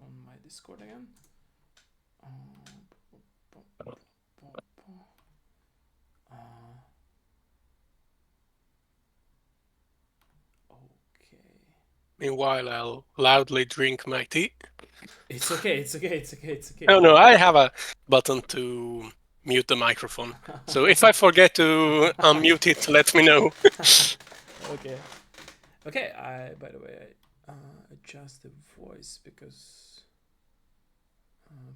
On my Discord again. Okay. Meanwhile, I'll loudly drink my tea. It's okay. It's okay. It's okay. It's okay. Oh no, I have a button to mute the microphone. So if I forget to unmute it, let me know. Okay. Okay. By the way, I adjust the voice because.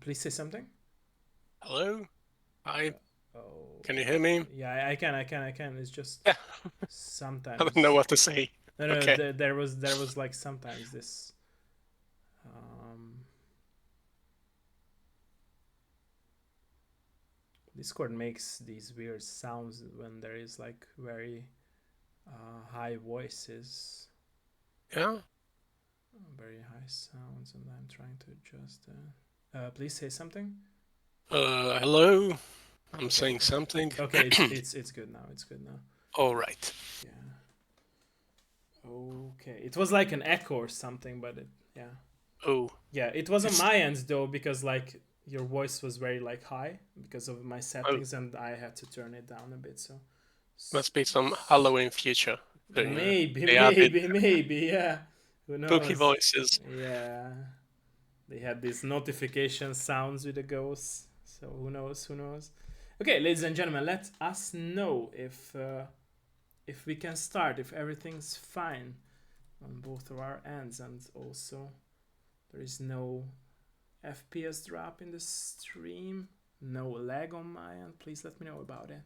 Please say something. Hello? Hi. Oh. Can you hear me? Yeah, I can. It's just Yeah. I don't sometimes. know what to say. No. Okay. There was like sometimes this. Discord makes these weird sounds when there is like very high voices. Yeah. Very high sounds, and I'm trying to adjust that. Please say something. Hello? I'm Okay. saying something. Okay, it's good now. It's good now. All right. Yeah. Okay. It was like an echo or something, but yeah. Oh. Yeah, it was on my end though because like your voice was very like high because of my settings, and I had to turn it down a bit. So Must be some Halloween feature thing. maybe, They added maybe, yeah. Who spooky knows? voices. Yeah. They had these notification sounds with the ghosts. So who knows? Who knows? Okay, ladies and gentlemen, let us know if we can start, if everything's fine on both of our ends, and also there is no FPS drop in the stream, no lag on my end. Please let me know about it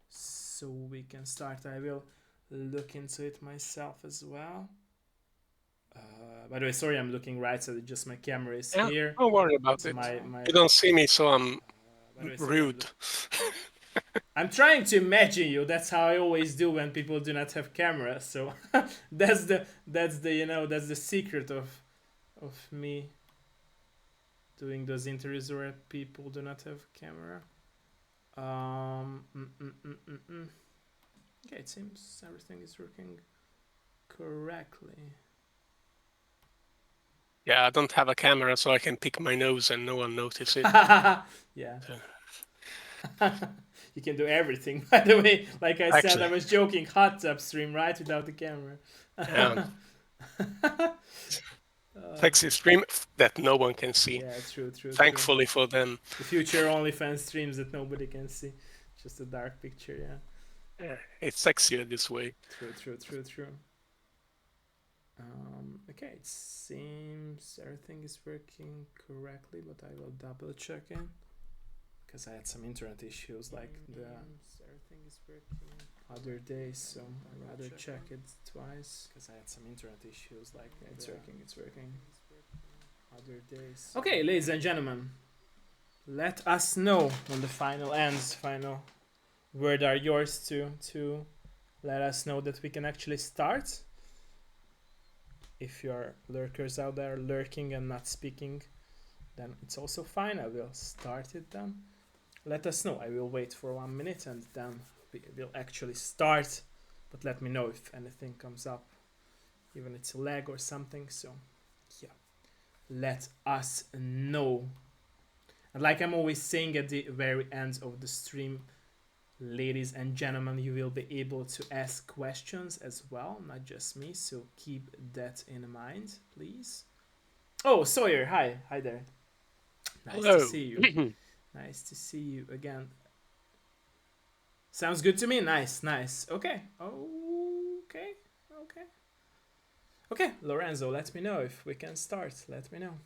so we can start. I will look into it myself as well. By the way, sorry, I'm looking right, so just my camera is here. Don't worry about it. You don't see me, so I'm rude. I'm trying to imagine you. That's how I always do when people do not have cameras. So that's the secret of me doing those interviews where people do not have camera. Okay, it seems everything is working correctly. Yeah, I don't have a camera, so I can pick my nose and no one notices it. Yeah. You can do everything. By the way, like I said, I was joking. Hot tub stream, right, without the camera. Yeah. Sexy stream that no one can see. Yeah, true. Thankfully for them. The future OnlyFans streams that nobody can see. Just a dark picture, yeah. Yeah, it's sexier this way. True. Okay, it seems everything is working correctly, but I will double check it because I had some internet issues like the everything is working other days, so I'd rather check it twice because I had some internet issues like it's working other days. Okay, ladies and gentlemen, let us know on the final ends, final word are yours to let us know that we can actually start. If you're lurkers out there lurking and not speaking, then it's also fine. I will start it then. Let us know. I will wait for 1 minute and then we will actually start. But let me know if anything comes up, even it's a lag or something. So yeah, let us know. And like I'm always saying at the very end of the stream, ladies and gentlemen, you will be able to ask questions as well, not just me, so keep that in mind, please. Oh, Sawyer, hi there. Nice to see you. Nice to see you again. Sounds good to me. Nice. Okay, Lorenzo, let me know if we can start. Let me know.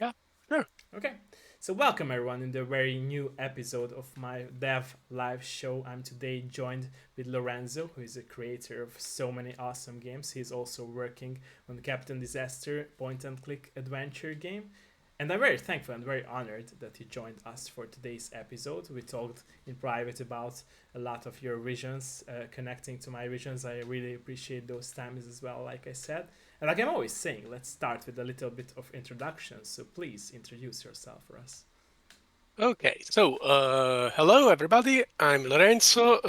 Yeah, sure. Okay. So welcome everyone in the very new episode of my Dev Live show. I'm today joined with Lorenzo, who is a creator of so many awesome games. He's also working on Captain Disaster point-and-click adventure game. And I'm very thankful and very honored that he joined us for today's episode. We talked in private about a lot of your visions, connecting to my visions. I really appreciate those times as well, like I said. And like I'm always saying, let's start with a little bit of introduction. So please introduce yourself for us. Okay, so hello everybody. I'm Lorenzo,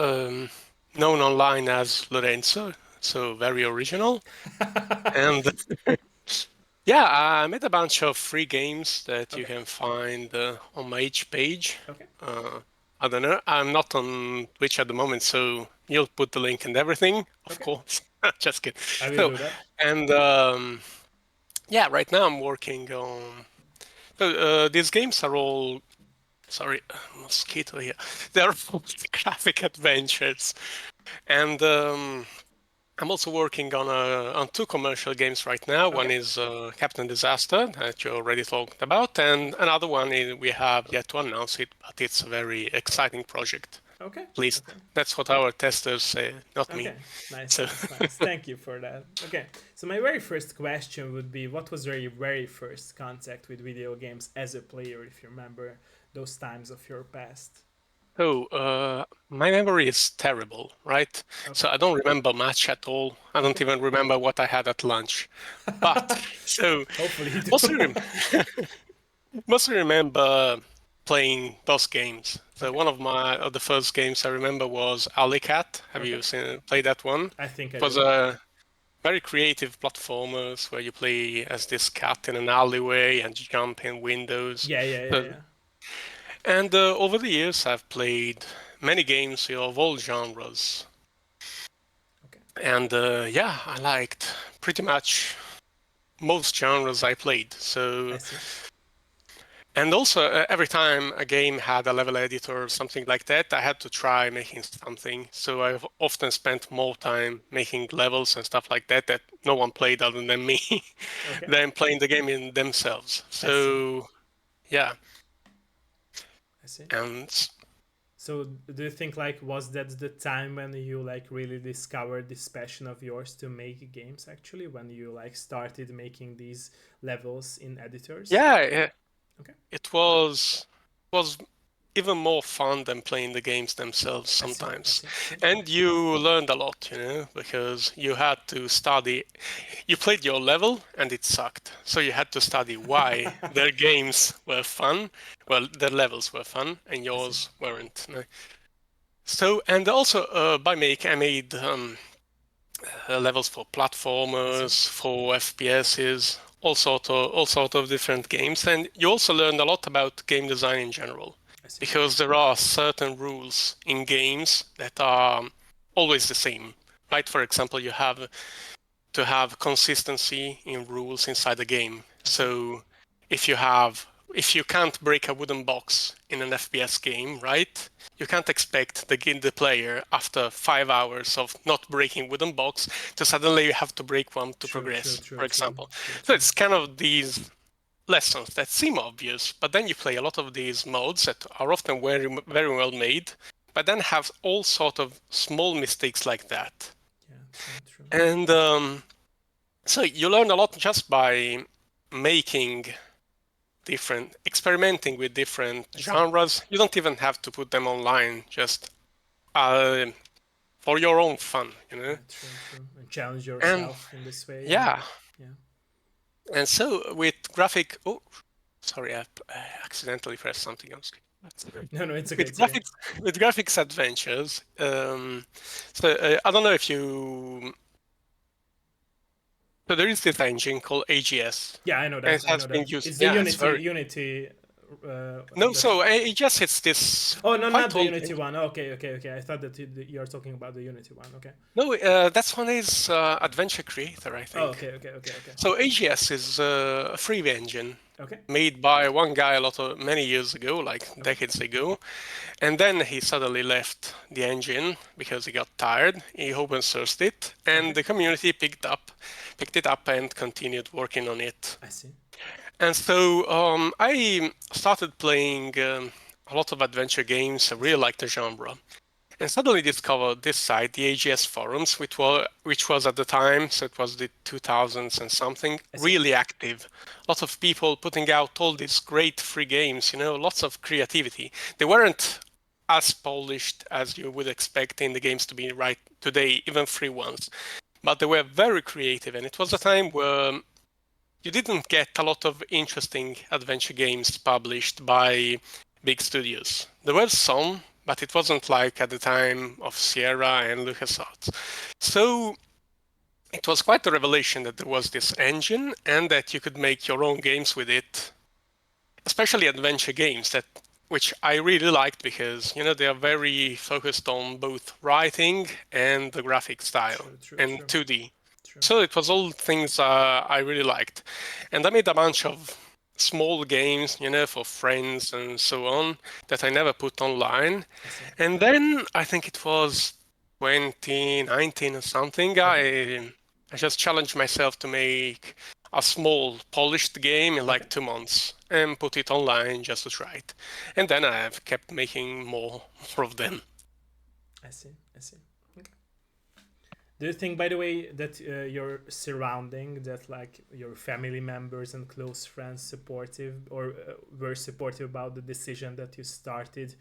known online as Lorenzo, so very original. And Yeah, I made a bunch of free games that you Okay. can find on my each page. Okay. I don't know. I'm not on Twitch at the moment, so you'll put the link and everything, of Okay. course. Just kidding. I will So, do that. and yeah, right now I'm working on. So these games are all. Sorry, mosquito here. They're all graphic adventures, and I'm also working on two commercial games right now. One Okay. is Captain Disaster that you already talked about, and another one is we have yet to announce it, but it's a very exciting project. Okay. At least Okay. that's what our testers say, not me. Okay. Nice, So, nice, nice. Thank you for that. Okay. So my very first question would be, what was your very first contact with video games as a player, if you remember those times of your past? my memory is terrible, right? Okay. So I don't remember much at all. I don't Okay. even remember what I had at lunch. But so Hopefully you do. mostly, mostly remember playing those games. So Okay. one of the first games I remember was Alley Cat. Have Okay. you played that one? I think It I was do. a very creative platformers where you play as this cat in an alleyway and jump in windows. Yeah, yeah, yeah, So- yeah. and over the years, I've played many games of all genres. Okay. And yeah, I liked pretty much most genres I played. I So, see. and also every time a game had a level editor or something like that, I had to try making something. So I've often spent more time making levels and stuff like that that no one played other than me Okay. than playing the game in themselves. I see. So yeah, I see. and So do you think like was that the time when you like really discovered this passion of yours to make games actually when you like started making these levels in editors? yeah, Okay. it was even more fun than playing the games themselves I see. I sometimes. see. I see. And you learned a lot, because you had to study. You played your level and it sucked. So you had to study why their games were fun. Well, their levels were fun and I see. yours weren't. No. So, and also I made levels for I see. platformers, for FPSs, all sort of different games, and you also learned a lot about game design in general, I see. because there are certain rules in games that are always the same. Right? For example, you have to have consistency in rules inside the game. I see. So if you can't break a wooden box in an FPS game, right? You can't expect the player after 5 hours of not breaking wooden box to suddenly have to break one to True. True. progress, True. for True. example. True. So True. it's kind of these lessons that seem obvious, but then you play a lot of these modes that are often very, very well made, but then have all sort of small mistakes like that. Yeah. True. True. And so you learn a lot just by making experimenting with different I see. genres. You don't even have to put them online, just uh, for your own fun. Yeah. True. True. And challenge And yourself in this way. And yeah, yeah. and so with oh, sorry, I accidentally pressed something else. No. No. It's okay. With It's okay. graphics adventures, so I don't know if you. So there is this engine called AGS, Yeah. I know and that. it I has know been that. used. It's the Yeah, it's Unity. very Unity. no. That's. So AGS, it's this Oh no, not quite the old. Unity one. Okay. Okay. Okay. I thought that you're talking about the Unity one. Okay. No, that one is Adventure Creator, I Oh. think. Okay. Okay. Okay. Okay. So AGS is a free engine Okay. made by one guy many years ago, like Okay. decades ago, and then he suddenly left the engine because he got tired. He open sourced it, and Okay. the community picked it up, and continued working on it. I see. And so I started playing a lot of adventure games. I I see. really liked the genre. And suddenly discovered this site, the AGS forums, which was at the time, so it was the 2000s and something, I see. really active. Lots of people putting out all these great free games, lots of creativity. They weren't as polished as you would expect in the games to be right today, even free ones. But they were very creative, and it I was a see. time where you didn't get a lot of interesting adventure games published by big studios. There were some, but it wasn't like at the time of Sierra and LucasArts. So it was quite a revelation that there was this engine and that you could make your own games with it, especially adventure games which I really liked because they are very focused on both writing and the graphic style and 2D. So it was all things I really liked, and I made a bunch of small games, for friends and so on that I never put online. And then I think it was 2019 or something. I just challenged myself to make a small polished game in like 2 months and put it online just to try it. And then I have kept making more of them. I see. Okay. Do you think, by the way, that your surrounding, that like your family members and close friends supportive or were supportive about the decision that you started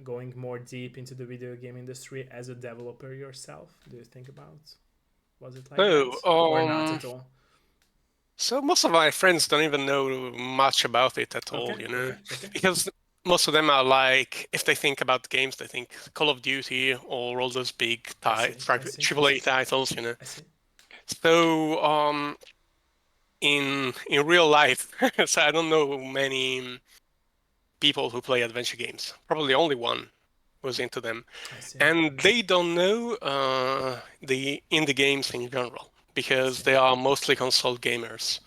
going more deep into the video game industry as a developer yourself? Do you think about, was it like that or not at all? So most of my friends don't even know much about it at all, because most of them are like, if they think about games, they think Call of Duty or all those big AAA titles, So in real life, so I don't know many people who play adventure games. Probably only one was into them, and they don't know the indie games in general because they are mostly console gamers.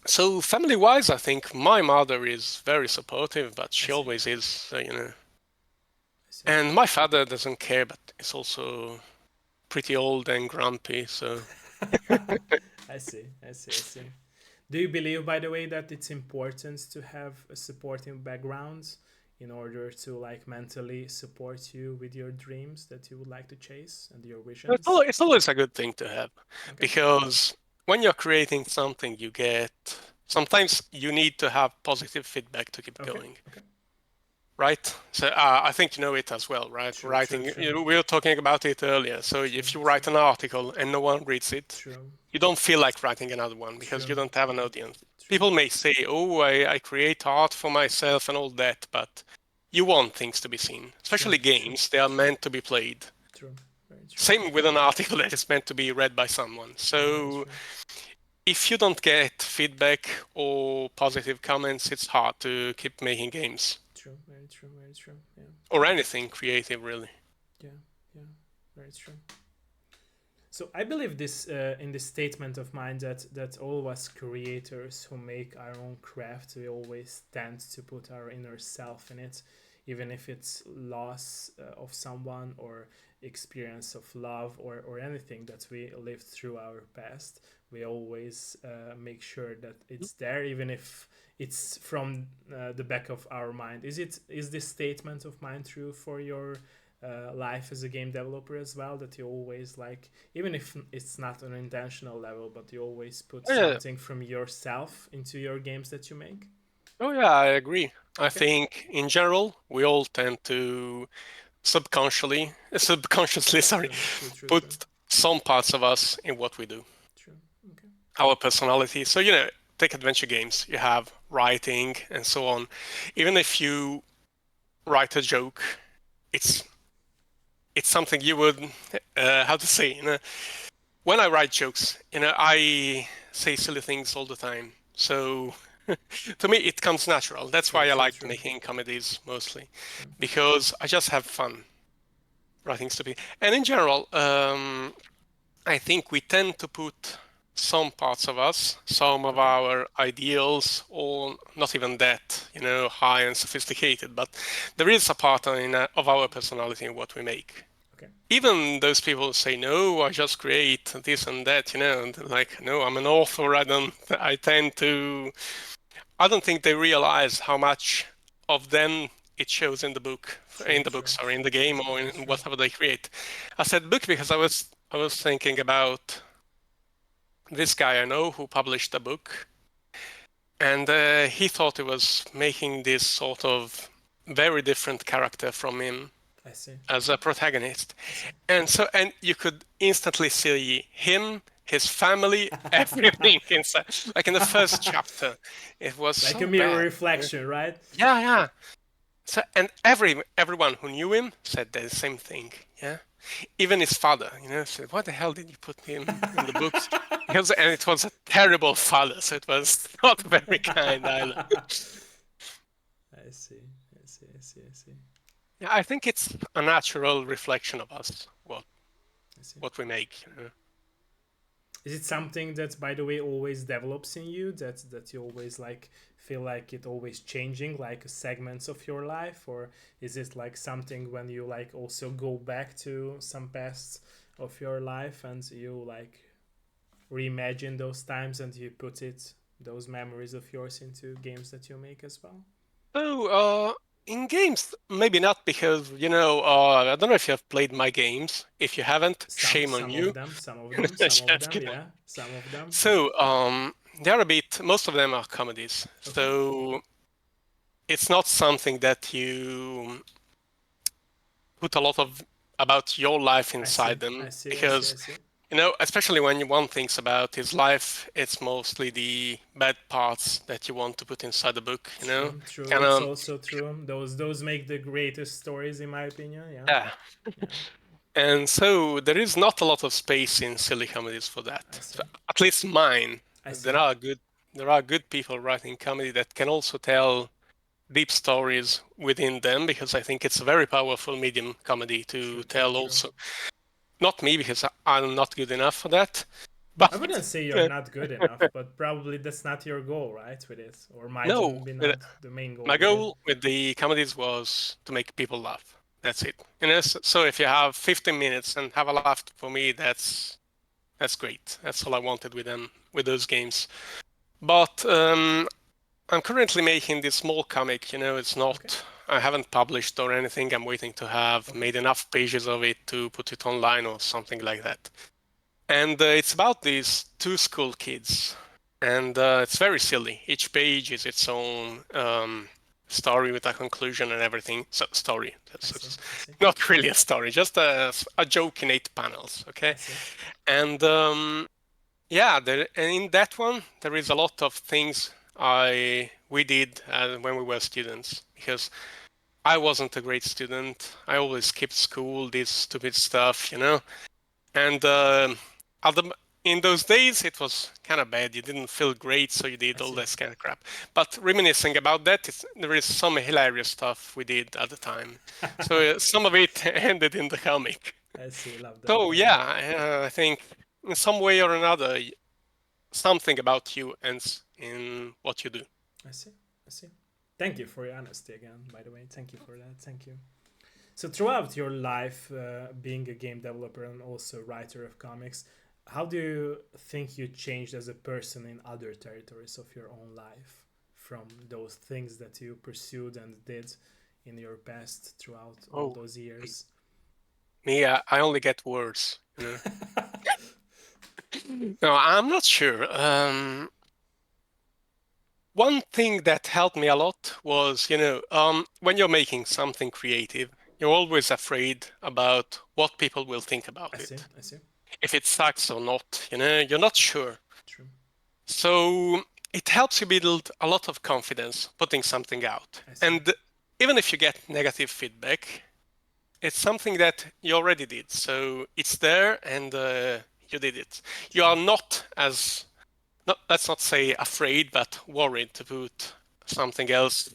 So family-wise, I think my mother is very supportive, but she always is, And my father doesn't care, but is also pretty old and grumpy, so. I see. Do you believe, by the way, that it's important to have a supporting background in order to like mentally support you with your dreams that you would like to chase and your visions? It's always a good thing to have, because when you're creating something, sometimes you need to have positive feedback to keep going. Right? So I think you know it as well, right? Writing, we were talking about it earlier. So if you write an article and no one reads it, you don't feel like writing another one because you don't have an audience. People may say, oh, I create art for myself and all that, but you want things to be seen, especially games. They are meant to be played. Same with an article that is meant to be read by someone. So if you don't get feedback or positive comments, it's hard to keep making games. Very true. Yeah. Or anything creative, really. Yeah, very true. So I believe this in this statement of mine that all of us creators who make our own craft, we always tend to put our inner self in it, even if it's loss of someone or experience of love or anything that we lived through our past. We always make sure that it's there, even if it's from the back of our mind. Is this statement of mine true for your life as a game developer as well, that you always like, even if it's not an intentional level, but you always put something from yourself into your games that you make? Oh yeah, I agree. I think in general we all tend to subconsciously put some parts of us in what we do. Our personality. So take adventure games, you have writing and so on. Even if you write a joke, it's something you would how to say, when I write jokes, I say silly things all the time, so to me it comes natural. That's why I like making comedies mostly, because I just have fun writing stupid. And in general, I think we tend to put some parts of us, some of our ideals, or not even that, high and sophisticated, but there is a part of our personality in what we make. Even those people say, no, I just create this and that, and like, no, I'm an author. I don't think they realize how much of them it shows in the book, in the game, or in whatever they create. I said book because I was thinking about this guy I know who published a book, and he thought he was making this sort of very different character from him as a protagonist. And you could instantly see him, his family, everything inside. Like in the first chapter, it was like so a mirror bad. reflection, right? Yeah. So, and everyone who knew him said the same thing. Yeah, even his father, said, "What the hell did you put him in the books?" And it was a terrible father, so it was not very kind either. I see. I see. I see. I see. Yeah, I think it's a natural reflection of us, I see. what we make. Is it something that, by the way, always develops in you? That you always like feel like it always changing, like segments of your life, or is it like something when you like also go back to some past of your life and you like reimagine those times and you put it those memories of yours into games that you make as well? So, in games, maybe not because, I don't know if you have played my games. If you haven't, shame on Some you. of them, some of Just them, kidding. yeah, some of them, yeah. So, they are most of them are comedies. Okay, So, it's not something that you put a lot of about your life I see, inside them I see, I see, I because, see. especially when one thinks about his life, it's mostly the bad parts that you want to put inside the book, True, true. Kind It's of, also true. Those make the greatest stories, in my opinion. Yeah, yeah. yeah. And so there is not a lot of space in silly comedies for I that. see, So at least mine. I see. There are good people writing comedy that can also tell deep stories within them because I think it's a very powerful medium comedy to True, true, tell true. also. Not me because I'm not good enough for that. I wouldn't But say you're not good enough, but probably that's not your goal, right? With it, or might no, be not the main goal my with it. goal with the comedies was to make people laugh. That's it. So if you have 15 minutes and have a laugh for me, that's great. That's all I wanted with them, with those games. But I'm currently making this small comic. It's Okay, not. I haven't published or anything. I'm waiting to have okay, made enough pages of it to put it online or something like that. And it's about these two school kids, and it's very silly. Each page is its own story with a conclusion and everything. So story. I So see, it's I see, not really a story, just a joke in 8 panels. Okay, I see. and yeah, and in that one there is a lot of things we did when we were students because I wasn't a great student. I always skipped school, did stupid stuff. And other, in those days, it was kind of bad. You didn't feel great, so you I did all see. this kind of crap. But reminiscing about that, there is some hilarious stuff we did at the time. So some of it ended in the comic. I see. Love that. So Love that. yeah, I think in some way or another, something about you ends in what you do. I see. I see. Thank you for your honesty again, by the way. Thank you for that. Thank you. So, throughout your life, being a game developer and also writer of comics, how do you think you changed as a person in other territories of your own life from those things that you pursued and did in your past throughout all Oh, those years? me, I only get words. No, I'm not sure. One thing that helped me a lot was, when you're making something creative, you're always afraid about what people will think I about see. it. I see. If it sucks or not, you're not sure. True. So it helps you build a lot of confidence putting something out. I see. And even if you get negative feedback, it's something that you already did. So it's there and you did it. You True. are not as not, let's not say afraid, but worried to put something else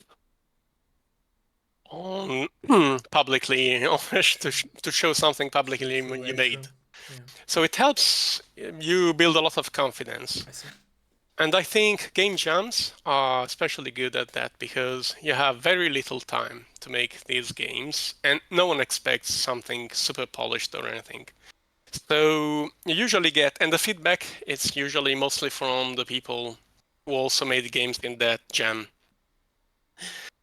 on publicly, or True. to show something True. publicly True. you Very true. made. Yeah. So it helps you build a lot of confidence. I see. And I think game jams are especially good at that because you have very little time to make these games, and no one expects something super polished or anything. So you usually get, and the feedback is usually mostly from the people who also made games in that jam.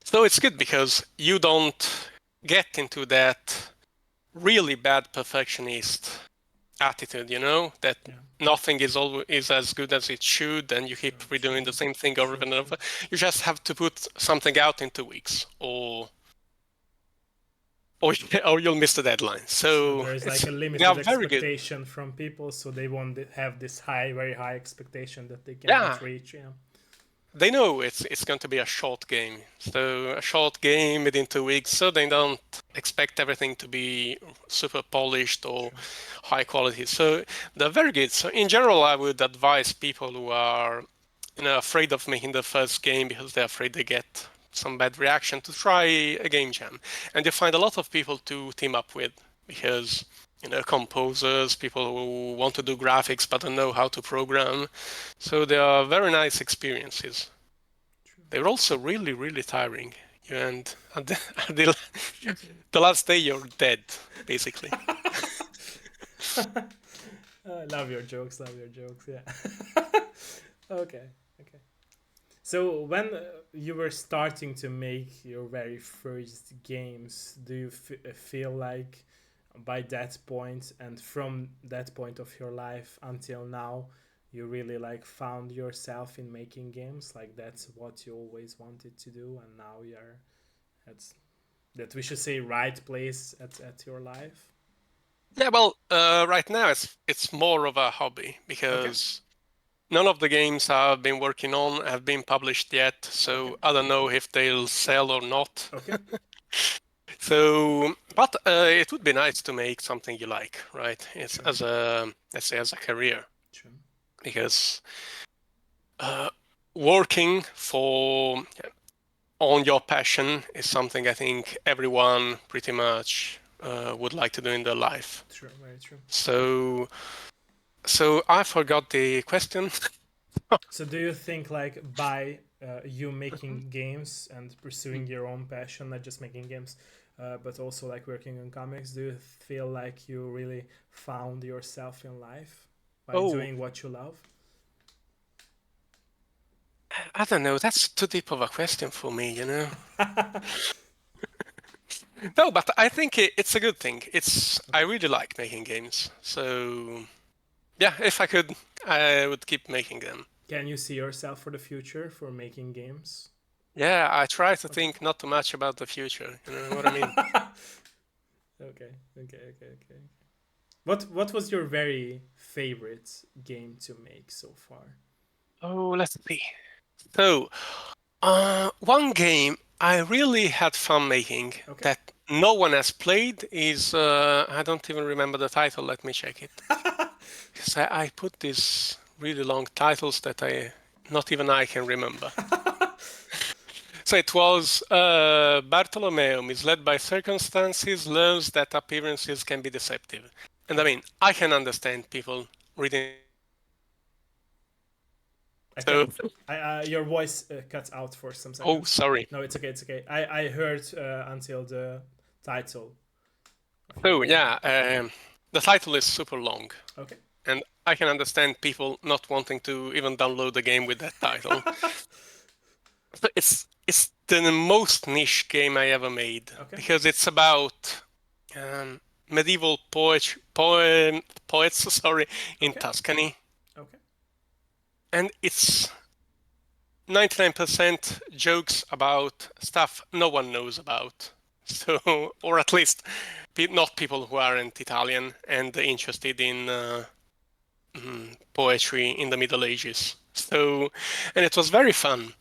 So it's good because you don't get into that really bad perfectionist attitude, that Yeah. nothing is as good as it should, and you keep True. redoing the True. same thing over True. and True. over. You just have to put something out in 2 weeks, or or you'll miss the deadline. True. So There's like it's a they are limited very good. expectation from people, so they won't have this high, very high expectation that they Yeah, cannot reach. Yeah. they know it's going to be a short game. So a short game within 2 weeks, so they don't expect everything to be super polished or True. high quality. So they're very good. So in general, I would advise people who are afraid of making the first game because they're afraid they get some bad reaction to try a game jam. And you find a lot of people to team up with because composers, people who want to do graphics but don't know how to program. So they are very nice experiences. True. They're also really, really tiring. And the last day you're dead, basically. Love your jokes. Love your jokes. Yeah. Okay. Okay. So when you were starting to make your very first games, do you feel like by that point and from that point of your life until now, you really like found yourself in making games? Like that's what you always wanted to do, and now you're at that we should say right place at your life. Yeah, well, right now it's more of a hobby Okay. because none of the games I've been working on have been published yet, Okay. so I don't know if they'll sell or not. Okay. So, but it would be nice to make something you like, right? It's True. as a, let's say, as a career, True. because uh, working for on your passion is something I think everyone pretty much would like to do in their life. True. Very true. So I forgot the question. So do you think like by you making games and pursuing your own passion, not just making games, but also like working on comics, do you feel like you really found yourself in life by Oh, doing what you love? I don't know. That's too deep of a question for me. No, but I think it's a good thing. I Okay. really like making games. So yeah, if I could, I would keep making them. Can you see yourself for the future for making games? Yeah, I try to Okay. think not too much about the future. You know what I mean? Okay. Okay. Okay. Okay. What was your very favorite game to make so far? Oh, let's see. So, one game I really had fun making Okay. that no one has played is I don't even remember the title. Let me check it. Because I put these really long titles that not even I can remember. So it was Bartolomeo, misled by circumstances, learns that appearances can be deceptive. And I Okay. mean, I can understand people reading that title and I so, can. Your voice cuts out for some oh, seconds. sorry. No, it's okay. It's okay. I heard until the title of your So game. yeah, the title is super long, Okay. and I can understand people not wanting to even download the game with that title. But it's the most niche game I ever made Okay. because it's about um, medieval poets, sorry, in Okay. Tuscany, Okay. and it's 99% jokes about stuff no one knows about. So, or at least not people who aren't Italian and interested in poetry in the Middle Ages. So, and it was very fun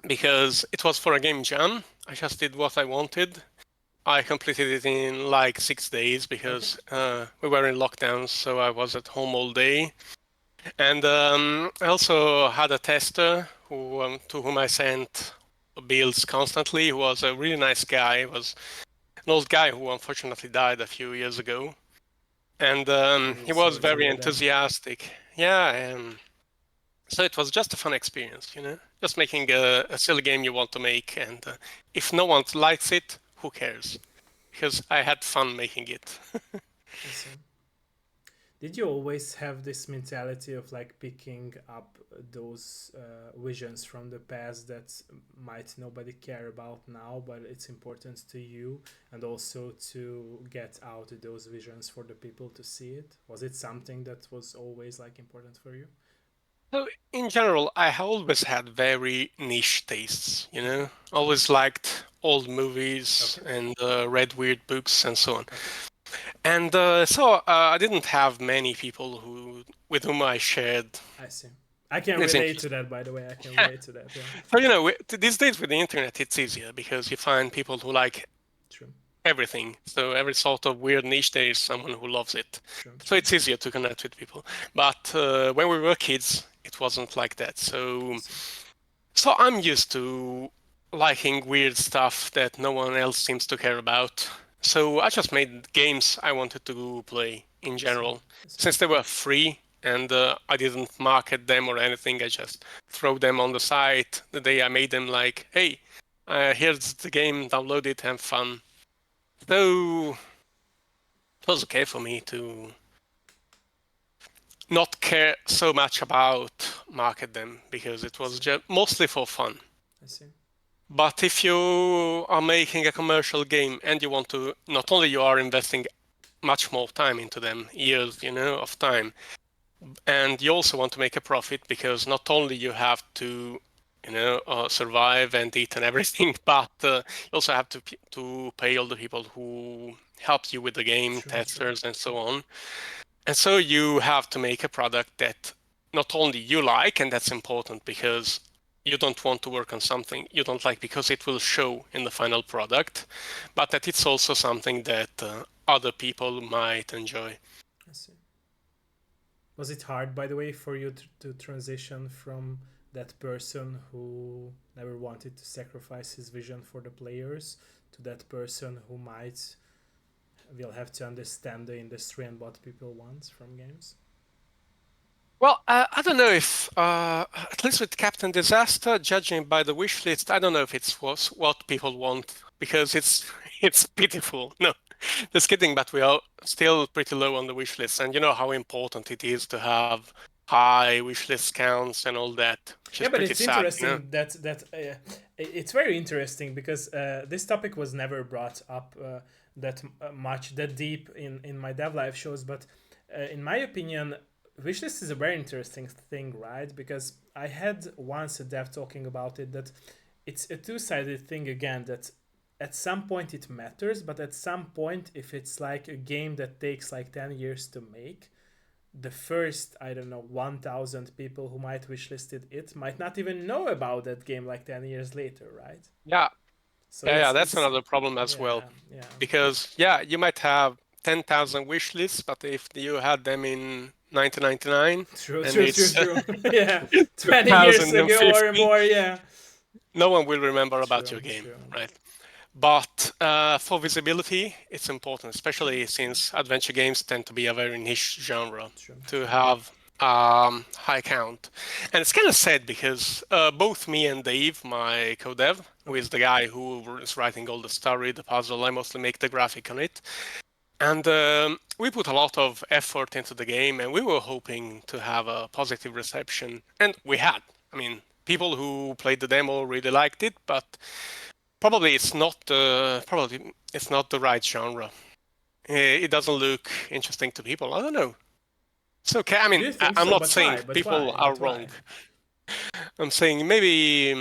because it was for a game jam. I just did what I wanted. I completed it in like 6 days Okay. because we were in lockdown, so I was at home all day. And I also had a tester to whom I sent builds constantly. Who was a really nice guy. He was an old guy who unfortunately died a few years ago, and Really he was sorry to very hear that. enthusiastic. Yeah, so it was just a fun experience. Just making a silly game you want to make, and if no one likes it, who cares? Because I had fun making it. I see. Did you always have this mentality of like picking up those visions from the past that might nobody care about now, but it's important to you, and also to get out those visions for the people to see it? Was it something that was always like important for you? So in general, I always had very niche tastes. Okay. Always liked old movies Okay. and read weird books and so on. Okay. And so I didn't have many people with whom I shared I see. I can It's relate to interesting. that, by the way. I can relate to that. Yeah, So these days with the internet, it's easier because you find people who like true, everything. So every sort of weird niche, there is someone who loves it. true, So true. it's easier to connect with people. But when we were kids, it wasn't like that. I So see. so I'm used to liking weird stuff that no one else seems to care about. So I just made games I wanted to play in I see. general. I see. Since they were free and I didn't market them or anything, I just throw them on the site the day I made them. Like, hey, here's the game, download it, have fun. So it was okay for me to not care so much about market them because it I was see. just mostly for fun. I see. But if you are making a commercial game and you want to, not only you are investing much more time into them, years, of time, and you also want to make a profit because not only you have to, survive and eat and everything, but you also have to pay all the people who help you with the game, True, true, testers and true. so on. And so you have to make a product that not only you like, and that's important because you don't want to work on something you don't like because it will show in the final product, but that it's also something that other people might enjoy. I see. Was it hard, by the way, for you to transition from that person who never wanted to sacrifice his vision for the players to that person who might will have to understand the industry and what people want from games? Well, I don't know if, at least with Captain Disaster, judging by the wish list, I don't know if it's was what people want because it's it's pitiful. No, just kidding. But we are still pretty low on the wish list, and you know how important it is to have high wish list counts and all that, which is Yeah, but pretty it's sad, interesting it's very interesting because this topic was never brought up much that deep in my dev live shows. But in my opinion, wishlist is a very interesting thing, right? Because I had once a dev talking about it that it's a two-sided thing again. That at some point it matters, but at some point, if it's like a game that takes like 10 years to make, the first, I don't know, 1,000 people who might wishlisted it might not even know about that game like 10 years later, right? Yeah, So yeah, that's it's another problem as well. yeah, yeah. Because yeah, you might have 10,000 wish lists, but if you had them in 1999 True, and true, true, it's true. Yeah. 20 years ago or 2050, more, yeah. no one will remember about True, your game, true, right? But for visibility, it's important, especially since adventure games tend to be a very niche genre, true, to true. have high count. And it's kind of sad because both me and Dave, my co-dev, who Okay. is the guy who is writing all the story, the puzzle, I mostly make the graphic on it. And we put a lot of effort into the game, and we were hoping to have a positive reception. And we had. I mean, people who played the demo really liked it, but probably it's not the right genre. It doesn't look interesting to people. I don't know. It's okay. I Do mean, you think I'm so? not But saying why? But people why? are But wrong. why? I'm saying maybe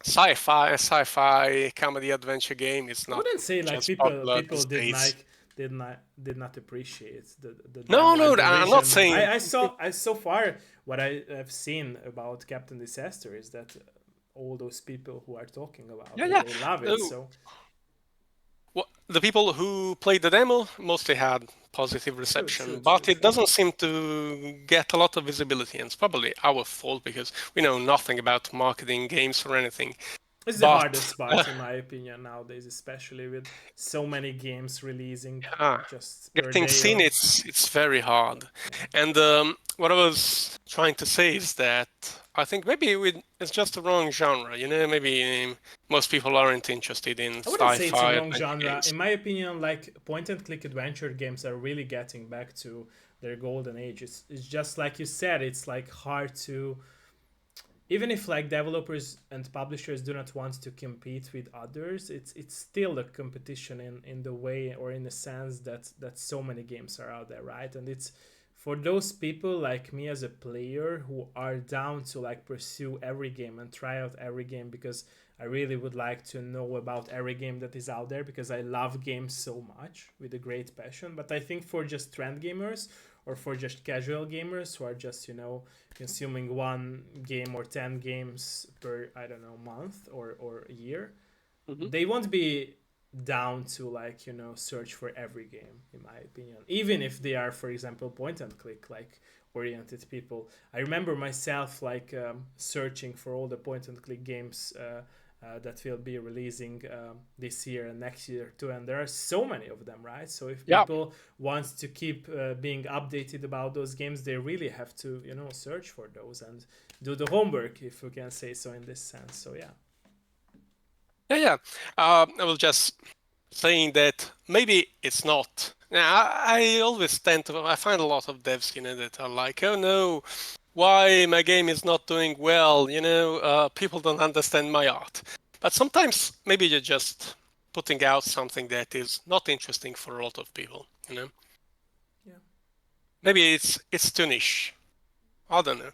sci-fi comedy adventure game is I not wouldn't say like just people popular people these days. did not appreciate the No, demo no, and the I'm not vision. saying. I saw I so far what I have seen about Captain Disaster is that all those people who are talking about Yeah, it yeah. they love it. No, So the people who played the demo mostly had positive true, true, reception, true, but it true. doesn't seem to get a lot of visibility, and it's probably our fault because we know nothing about marketing games or anything. It's the But hardest part in my opinion nowadays, especially with so many games releasing yeah, just per getting day seen, or it's very hard. yeah. And what I was trying to say is that I think maybe it's just the wrong genre. Maybe most people aren't interested in I wouldn't say it's a sci-fi wrong adventure genre. games. In my opinion, like point and click adventure games are really getting back to their golden age. It's just like you said, it's like hard to even if like developers and publishers do not want to compete with others, it's still a competition in the way or in the sense that so many games are out there, right? And it's for those people like me as a player who are down to like pursue every game and try out every game because I really would like to know about every game that is out there because I love games so much with a great passion. But I think for just trend gamers or for just casual gamers who are just consuming one game or 10 games per, I don't know, month or a year, Hmm. they won't be down to like search for every game, in my opinion, even if they are, for example, point and click like oriented people. I remember myself like searching for all the point and click games that will be releasing this year and next year too, and there are so many of them, right? So if Yeah. people want to keep being updated about those games, they really have to search for those and do the homework, if we can say so, in this sense. So yeah. Yeah. I was just saying that maybe it's not. Now, I always I find a lot of devs, that are like, oh no, why my game is not doing well? People don't understand my art. But sometimes maybe you're just putting out something that is not interesting for a lot of people. Yeah. Maybe it's too niche. I don't know.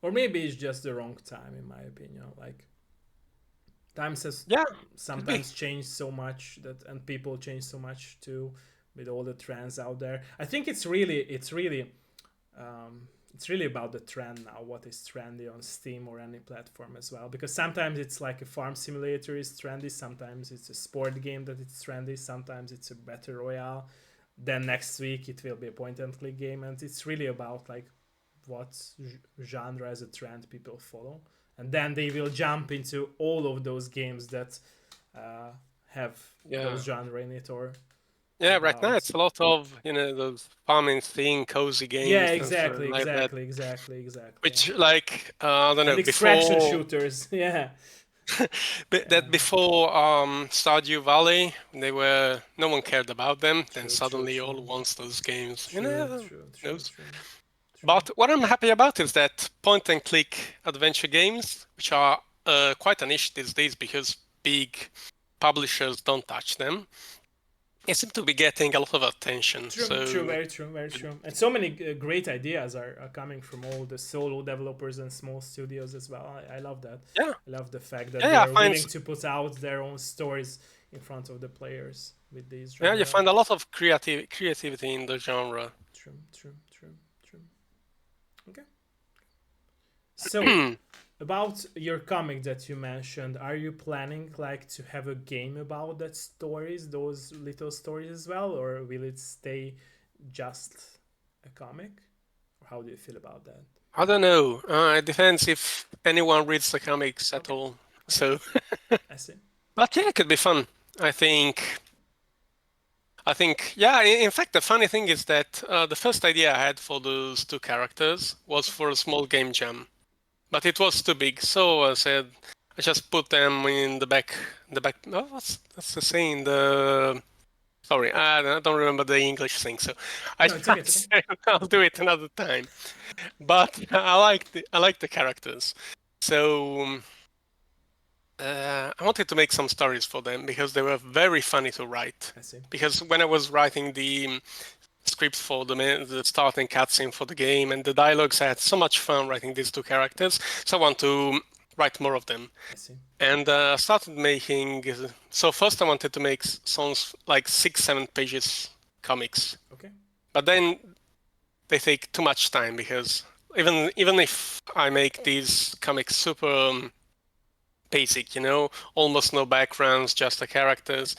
Or maybe it's just the wrong time, in my opinion. Like times has Yeah, could be. sometimes changed so much that, and people change so much too, with all the trends out there. I think it's really about the trend now, what is trendy on Steam or any platform as well, because sometimes it's like a farm simulator is trendy, sometimes it's a sport game that it's trendy, sometimes it's a battle royale, then next week it will be a point and click game, and it's really about like what genre as a trend people follow, and then they will jump into all of those games that have Yeah. those genre in it or Yeah, right now about. it's a lot of, those farming thing, cozy Yeah, games and stuff exactly, like that. exactly, exactly, exactly. Which, like, I don't And know, extraction before shooters. Yeah, that yeah. before Stardew Valley, no one cared about them. Then True, true, suddenly true, all wants those games. true, true, Who true, knows? true, true. But what I'm happy about is that point and click adventure games, which are quite a niche these days because big publishers don't touch them, they seem to be getting a lot of attention. True, true, So very true, very true. And so many great ideas are coming from all the solo developers and small studios as well. I love that. yeah, I love the fact that they yeah, I are find willing to put out their own stories in front of the players with these yeah, you genre. find a lot of creativity in the genre. True, true, true, true. Okay. So, about your comic that you mentioned, are you planning like to have a game about that stories, those little stories as well, or will it stay just a comic? Or how do you feel about that? I don't know. It depends if anyone reads the comics at Okay, all. okay, So, I see. but yeah, it could be fun. I think. Yeah. In fact, the funny thing is that the first idea I had for those two characters was Okay, for a small game jam, but it was too big. So I said, I just put them in the back. The back. Oh, that's the saying. The Sorry, I don't remember the English thing. So I no, it's okay, it's okay. just said I'll do it another time. But I like the characters. So I wanted to make some stories for them because they were very funny to write. I see. Because when I was writing the script for the starting cutscene for the game and the dialogues, I had so much fun writing these two characters. So I want to write more of them. I see. And I started making. So first, I wanted to make songs like 6-7 pages comics, Okay, but then they take too much time because even if I make these comics super basic, almost no backgrounds, just the characters,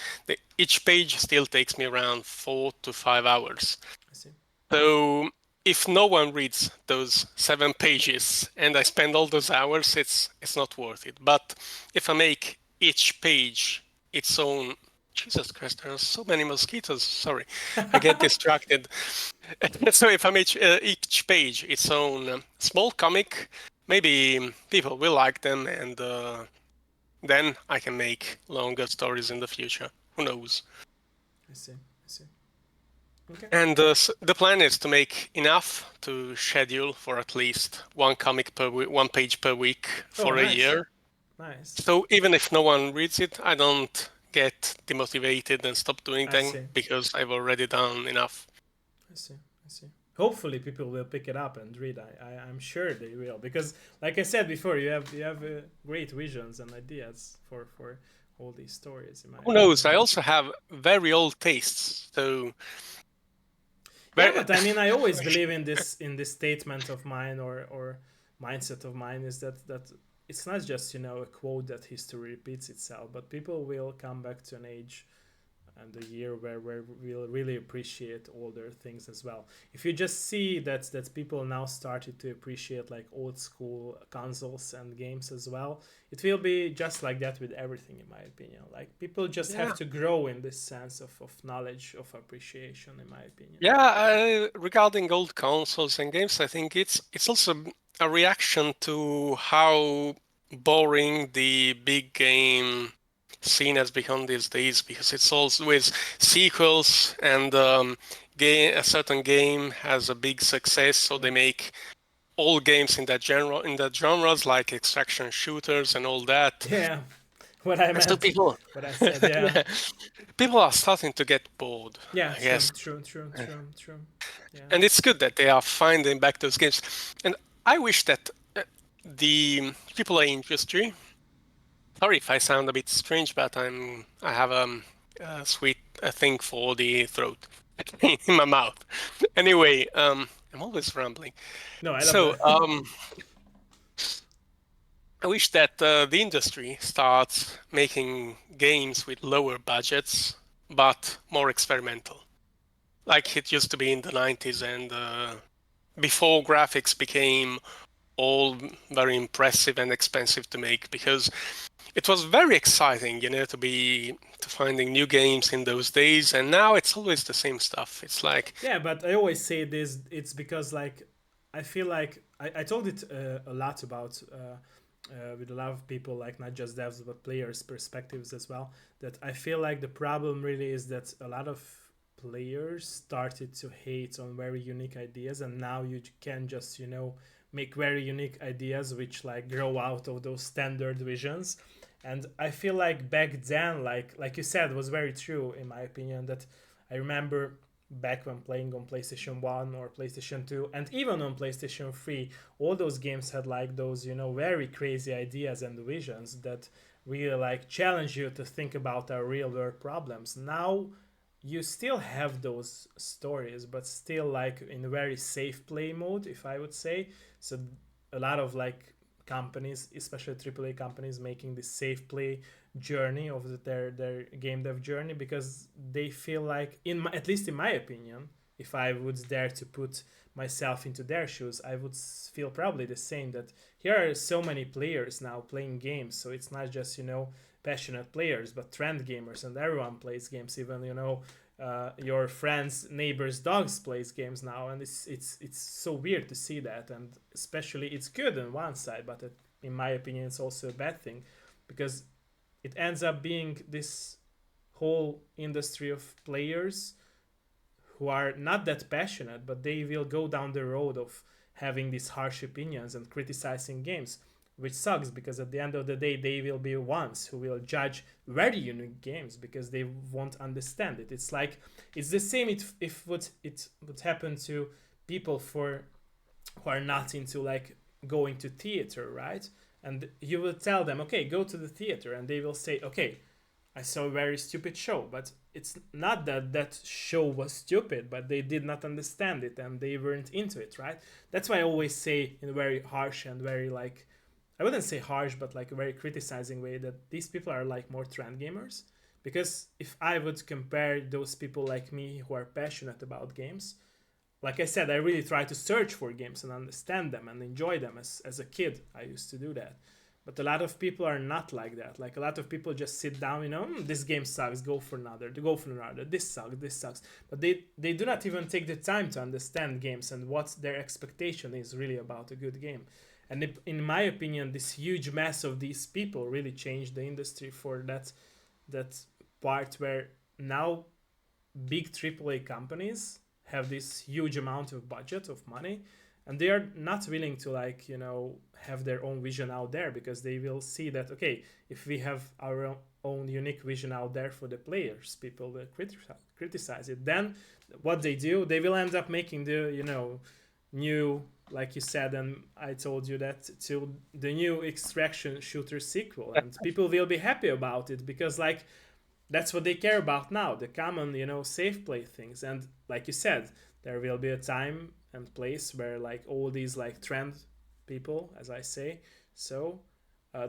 each page still takes me around 4 to 5 hours. I see. So if no one reads those 7 pages and I spend all those hours, it's not worth it. But if I make each page its own, Jesus Christ, there are so many mosquitoes. Sorry, I get distracted. So if I make each page its own small comic, maybe people will like them, and then I can make longer stories in the future. Who knows? I see. I see. Okay. And the plan is to make enough to schedule for at least one comic per week, one page per week Oh, for a nice. year. Nice. So even if no one reads it, I don't get demotivated and stop doing I them see. because I've already done enough. I see. I see. Hopefully, people will pick it up and read. I'm sure they will, because, like I said before, you have great visions and ideas for all these stories. In my Who knows? opinion. I also have very old tastes, so Yeah, Very, but I mean, I always believe in this statement of mine or mindset of mine is that it's not just a quote that history repeats itself, but people will come back to an age and a year where we'll really appreciate older things as well. If you just see that people now started to appreciate like old school consoles and games as well, it will be just like that with everything, in my opinion. Like people just have yeah, to grow in this sense of knowledge, of appreciation, in my opinion. yeah. Regarding old consoles and games, I think it's also a reaction to how boring the big game scene has become these days, because it's always sequels and a certain game has a big success, so they Yeah. make all games in that genres like extraction shooters and all that. Yeah, what I And so meant, people, what I said. Yeah, yeah, people are starting to get bored, yeah, I true, guess. true, true, true, true. Yeah, And it's good that they are finding back those games. And I wish that the AAA industry. Sorry if I sound a bit strange, but I have a sweet thing for the throat in my mouth. Anyway, I'm always rambling. no, I love So that. I wish that the industry starts making games with lower budgets but more experimental, like it used to be in the 90s and before graphics became all very impressive and expensive to make, because it was very exciting, to finding new games in those days, and now it's always the same stuff. It's like, Yeah, but I always say this. It's because like I feel like I told it a lot about with a lot of people, like not just devs but players' perspectives as well. That I feel like the problem really is that a lot of players started to hate on very unique ideas, and now you can just make very unique ideas which like grow out of those standard visions. And I feel like back then, like you said, was very true in my opinion. That I remember back when playing on PlayStation 1 or PlayStation 2 and even on PlayStation 3, all those games had like those very crazy ideas and visions that really like challenge you to think about our real world problems. Now you still have those stories, but still like in a very safe play mode, if I would say. So a lot of like companies, especially AAA companies, making this safe play journey of their game dev journey, because they feel like, at least in my opinion, if I would dare to put myself into their shoes, I would feel probably the same. That here are so many players now playing games, so it's not just passionate players, but trend gamers, and everyone plays games. Even your friends, neighbors, dogs plays games now, and it's so weird to see that. And especially, it's good on one side, but in my opinion, it's also a bad thing, because it ends up being this whole industry of players who are not that passionate, but they will go down the road of having these harsh opinions and criticizing games, which sucks, because at the end of the day, they will be ones who will judge very unique games because they won't understand it. It's like it's the same if it would happen to people who are not into like going to theater, right? And you will tell them, okay, go to the theater, and they will say, okay, I saw a very stupid show, but it's not that that show was stupid, but they did not understand it and they weren't into it, right? That's why I always say in a very harsh and very like, I wouldn't say harsh, but like a very criticizing way, that these people are like more trend gamers. Because if I would compare those people like me who are passionate about games, like I said, I really try to search for games and understand them and enjoy them. As a kid, I used to do that. But a lot of people are not like that. Like a lot of people just sit down, this game sucks, go for another, go for another, this sucks, this sucks. But they do not even take the time to understand games and what their expectation is really about a good game. And in my opinion, this huge mass of these people really changed the industry for that part where now big AAA companies have this huge amount of budget of money, and they are not willing to like have their own vision out there, because they will see that, okay, if we have our own unique vision out there for the players, people will criticize it. Then what they do, they will end up making the new, like you said, and I told you that, to the new extraction shooter sequel, and people will be happy about it, because like that's what they care about now, the common safe play things. And like you said, there will be a time and place where like all these like trend people, as I say, so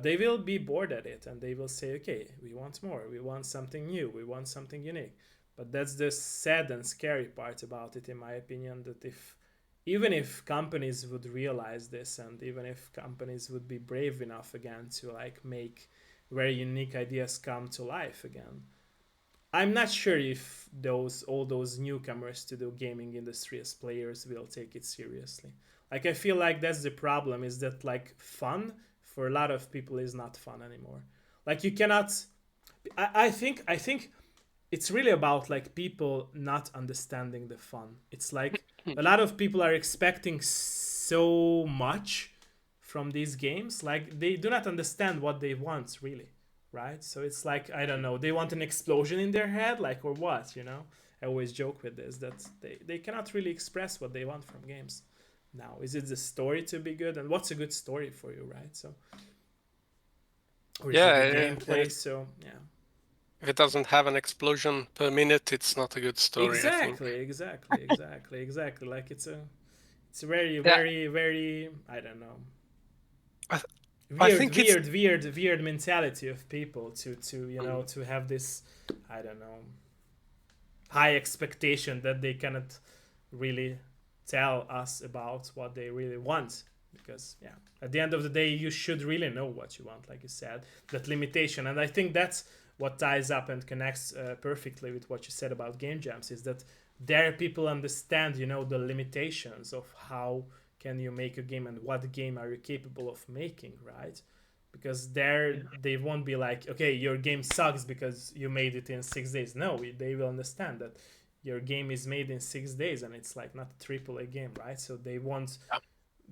they will be bored at it and they will say, okay, we want more, we want something new, we want something unique. But that's the sad and scary part about it, in my opinion, that if even if companies would realize this, and even if companies would be brave enough again to like make very unique ideas come to life again, I'm not sure if those all those newcomers to the gaming industry as players will take it seriously. Like I feel like that's the problem, is that like fun for a lot of people is not fun anymore. Like you cannot I think it's really about like people not understanding the fun. It's like a lot of people are expecting so much from these games, like they do not understand what they want really, right? So it's like, I don't know, they want an explosion in their head, like, or what, you know? I always joke with this, that they cannot really express what they want from games. Now, is it the story to be good, and what's a good story for you, right? So, or is it the gameplay? So yeah. If it doesn't have an explosion per minute, it's not a good story, I think. Exactly. Like it's a very, Yeah, very, very, I don't know, I, I weird, think it's weird, weird, weird mentality of people to you know mm, to have this, I don't know, high expectation that they cannot really tell us about what they really want. Because yeah, at the end of the day, you should really know what you want, like you said, that limitation. And I think that's what ties up and connects perfectly with what you said about game jams, is that there people understand, you know, the limitations of how can you make a game and what game are you capable of making, right? Because there they won't be like, okay, your game sucks because you made it in 6 days. No, they will understand that your game is made in 6 days and it's like not a triple A game, right? So they won't yeah.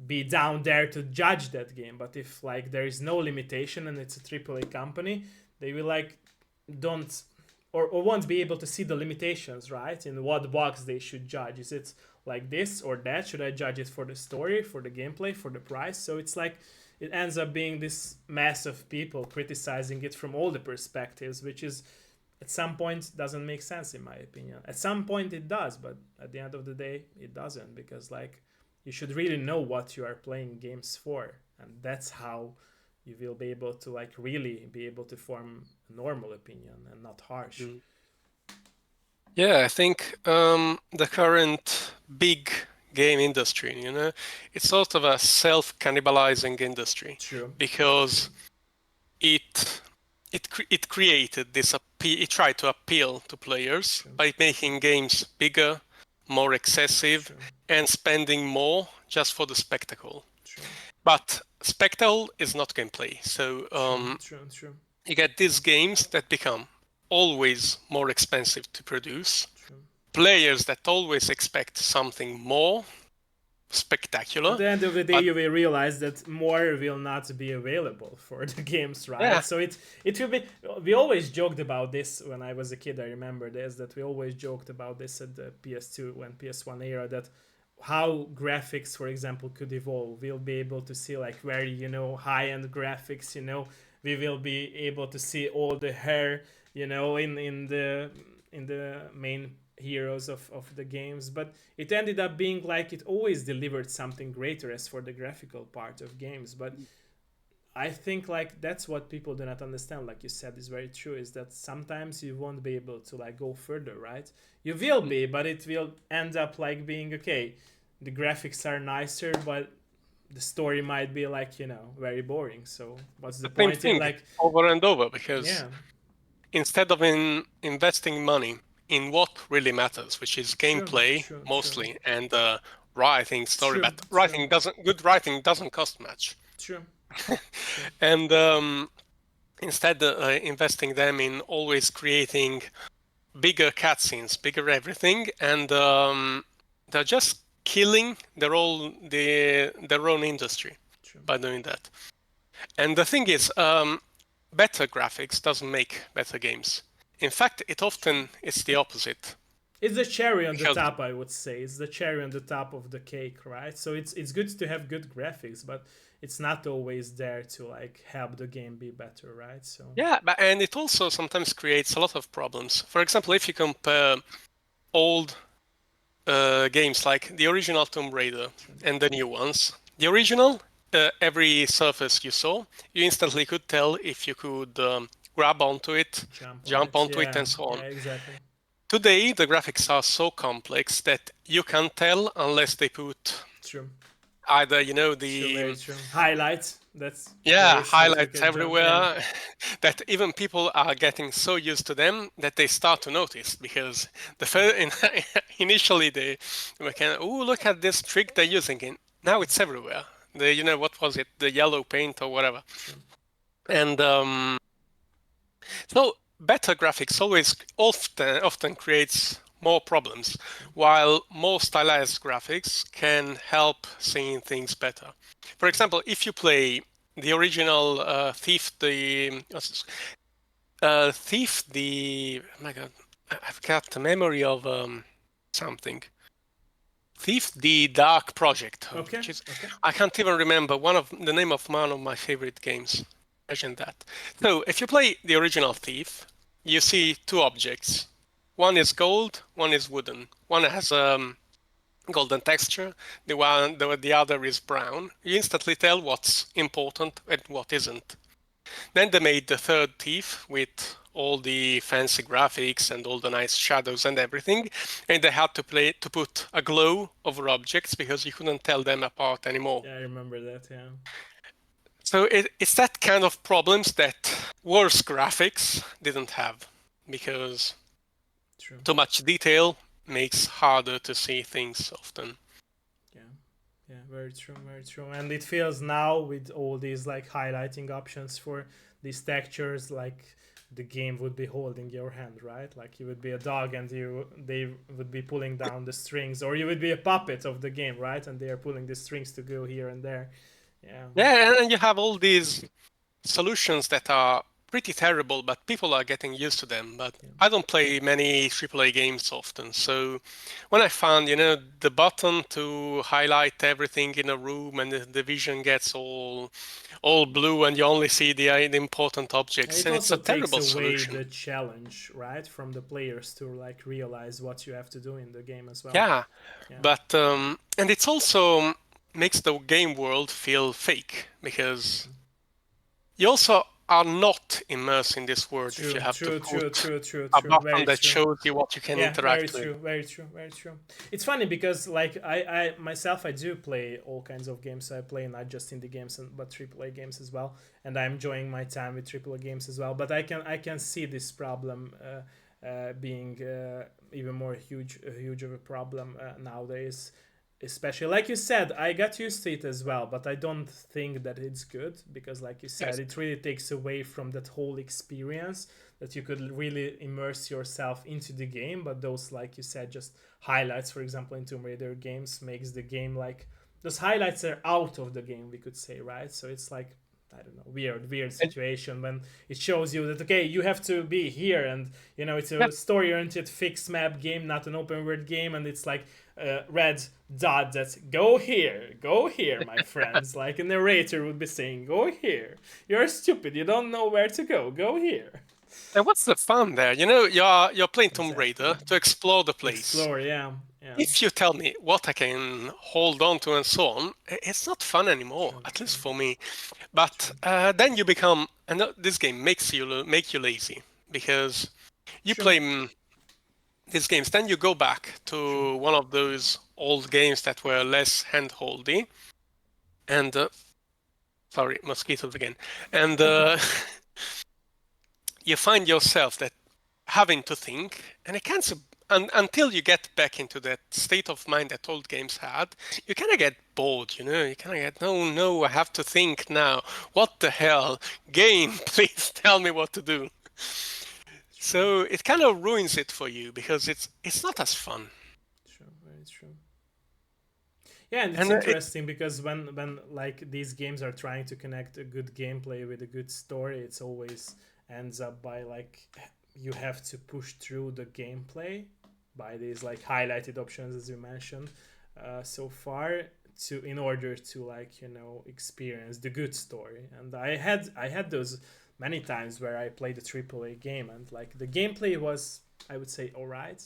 be down there to judge that game. But if like there is no limitation and it's a triple A company, they will like don't or won't be able to see the limitations, right? In what box they should judge. Is it like this or that? Should I judge it for the story, for the gameplay, for the price? So it's like it ends up being this mass of people criticizing it from all the perspectives, which is at some point doesn't make sense, in my opinion. At some point it does, but at the end of the day it doesn't, because like you should really know what you are playing games for, and that's how you will be able to like really be able to form a normal opinion and not harsh. Mm. Yeah, I think the current big game industry, it's sort of a self-cannibalizing industry True. because it it created this it tried to appeal to players True. by making games bigger, more excessive, True. and spending more just for the spectacle. True. But spectacle is not gameplay, so True. you get these games that become always more expensive to produce. True. Players that always expect something more At spectacular. the end of the day, But you will realize that more will not be available for the games, right? yeah, So it will be. We always joked about this when I was a kid. I remember this, that we always joked about this at the PS2 and PS1 era, that how graphics, for example, could evolve. We'll be able to see like very, you know, high end graphics. You know, we will be able to see all the hair, you know, in the main heroes of the games. But it ended up being like it always delivered something greater as for the graphical part of games. But I think like that's what people do not understand, like you said, is very true, is that sometimes you won't be able to like go further, right? You will be, but it will end up like being okay, the graphics are nicer, but the story might be like, you know, very boring. So what's the the same point in thing like, over and over because yeah, instead of investing money in what really matters, which is true, gameplay true, true, mostly and writing story, true, but true, good writing doesn't cost much. true, true, And instead investing them in always creating bigger cutscenes, bigger everything, and they're just killing their own industry true, by doing that. And the thing is, better graphics doesn't make better games. In fact, it true. often is the opposite. It's the cherry on the Because top, I would say. It's the cherry on the top of the cake, right? So it's good to have good graphics, but it's not always there to like help the game be better, right? So yeah, and it also sometimes creates a lot of problems. For example, if you compare old games like the original Tomb Raider and the new ones. The original, every surface you saw, you instantly could tell if you could grab onto it, Jump on jump it. onto it, Yeah. and so Yeah. on. Exactly. Today, the graphics are so complex that you can't tell unless they put True. either, True. Very the true. Highlights. That's yeah, place that you highlights can jump. Yeah. everywhere that even people are getting so used to them that they start to notice because initially they were kind of, oh, look at this trick they're using it. Now it's everywhere. What was it? The yellow paint or whatever. True. And so better graphics always often creates more problems, True. while more stylized graphics can help seeing things better. For example, if you play the original Thief, oh my God, I've got the memory of something. Thief, the Dark Project, Okay. which is Okay. I can't even remember the name of one of my favorite games. Imagine that. So if you play the original Thief, you see two objects. One is gold, one is wooden. One has golden texture, the other is brown. You instantly tell what's important and what isn't. Then they made the third Thief with all the fancy graphics and all the nice shadows and everything, and they had to put a glow over objects because you couldn't tell them apart anymore. Yeah, I remember that. Yeah. So it's that kind of problems that worse graphics didn't have, because True. too much detail makes harder to see things often. Yeah. Yeah, very true, very true. And it feels now with all these like highlighting options for these textures, like the game would be holding your hand, right? Like you would be a dog and they would be pulling down the strings, or you would be a puppet of the game, right? And they are pulling the strings to go here and there. Yeah. Yeah, and you have all these solutions that are pretty terrible, but people are getting used to them. But Yeah. I don't play many AAA games often, so when I found, the button to highlight everything in a room and the vision gets all blue and you only see the important And objects, it and it's also a takes terrible away solution. the challenge, right, from the players to like realize what you have to do in the game as well. Yeah, Yeah. but and it's also makes the game world feel fake because True. you also are not immersed in this world if you True, have to true, true, put true, true, a true. button Very that true. shows you what you can Yeah, very interact with. true, very true, very true. It's funny because like I myself I do play all kinds of games. I play not just indie games but AAA games as well, and I'm enjoying my time with AAA games as well. But I can see this problem being even more huge of a problem nowadays. Especially like you said, I got used to it as well, but I don't think that it's good because, like you said, Yes. it really takes away from that whole experience that you could really immerse yourself into the game. But those, like you said, just highlights, for example, in Tomb Raider games, makes the game like those highlights are out of the game, we could say, right? So it's like I don't know, weird And, situation when it shows you that okay, you have to be here, and it's yeah, a story-oriented fixed map game, not an open world game, and it's like red dot that go here, my friends. Like a narrator would be saying, go here. You're stupid. You don't know where to go here. and what's the fun there? You're playing Tomb Exactly. Raider to explore the To place. explore, yeah, yeah. If you tell me what I can hold on to and so on, it's not fun anymore, True, at true, least for me. But true, then you become, and this game make you lazy because you true, play these games, then you go back true. to one of those old games that were less handholdy, and sorry, mosquitoes again, and you find yourself that having to think, and it can't. Until you get back into that state of mind that old games had, you kind of get bored. You kind of get, no, I have to think now. What the hell, game? Please tell me what to do. True, So it kind of ruins it for you because it's not as fun. true, very true. Yeah, and it's And it interesting because when like these games are trying to connect a good gameplay with a good story, it's always ends up by like you have to push through the gameplay by these like highlighted options as you mentioned so far to in order to like experience the good story. And I had those many times where I played a AAA game and like the gameplay was I would say all right,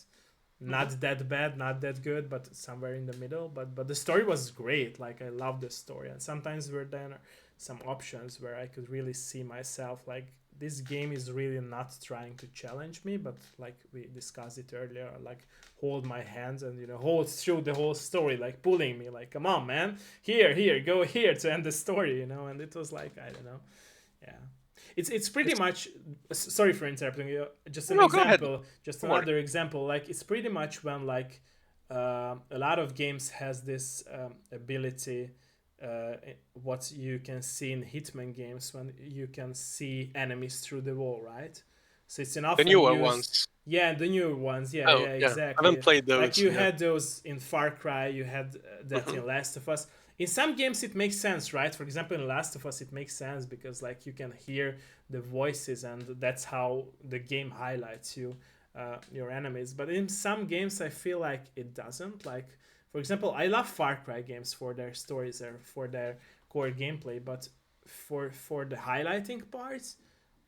not that bad, not that good, but somewhere in the middle. But the story was great. Like I love the story, and sometimes were then some options where I could really see myself like this game is really not trying to challenge me, but like we discussed it earlier, like hold my hands and hold through the whole story, like pulling me, like come on, man, here, go here to end the story, and it was like I don't know, yeah. It's pretty It's, much. Sorry for interrupting you. Just an no, go ahead. example. Just Don't worry. another example. Like it's pretty much when like a lot of games has this ability. What you can see in Hitman games when you can see enemies through the wall, right? So it's an The often newer used. ones. Yeah, the newer ones. Yeah, Oh, yeah, yeah. I haven't exactly. played Like those. you Yeah. had those in Far Cry. You had that Hmm. in Last of Us. In some games it makes sense, right? For example, in Last of Us it makes sense because like you can hear the voices and that's how the game highlights your enemies. But in some games I feel like it doesn't. Like for example, I love Far Cry games for their stories or for their core gameplay, but for the highlighting parts,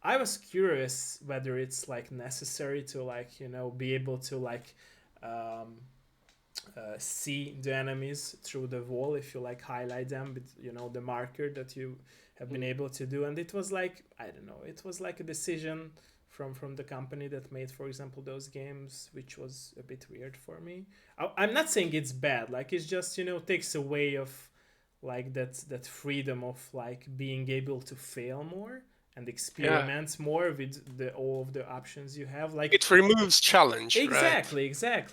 I was curious whether it's like necessary to like be able to like um, see the enemies through the wall if you like highlight them with the marker that you have been able to do. And it was like I don't know, it was like a decision from the company that made, for example, those games, which was a bit weird for me. I'm not saying it's bad, like it's just takes away of like that freedom of like being able to fail more and Yeah. experiment more with the all of the options you have. Like It removes challenge, right?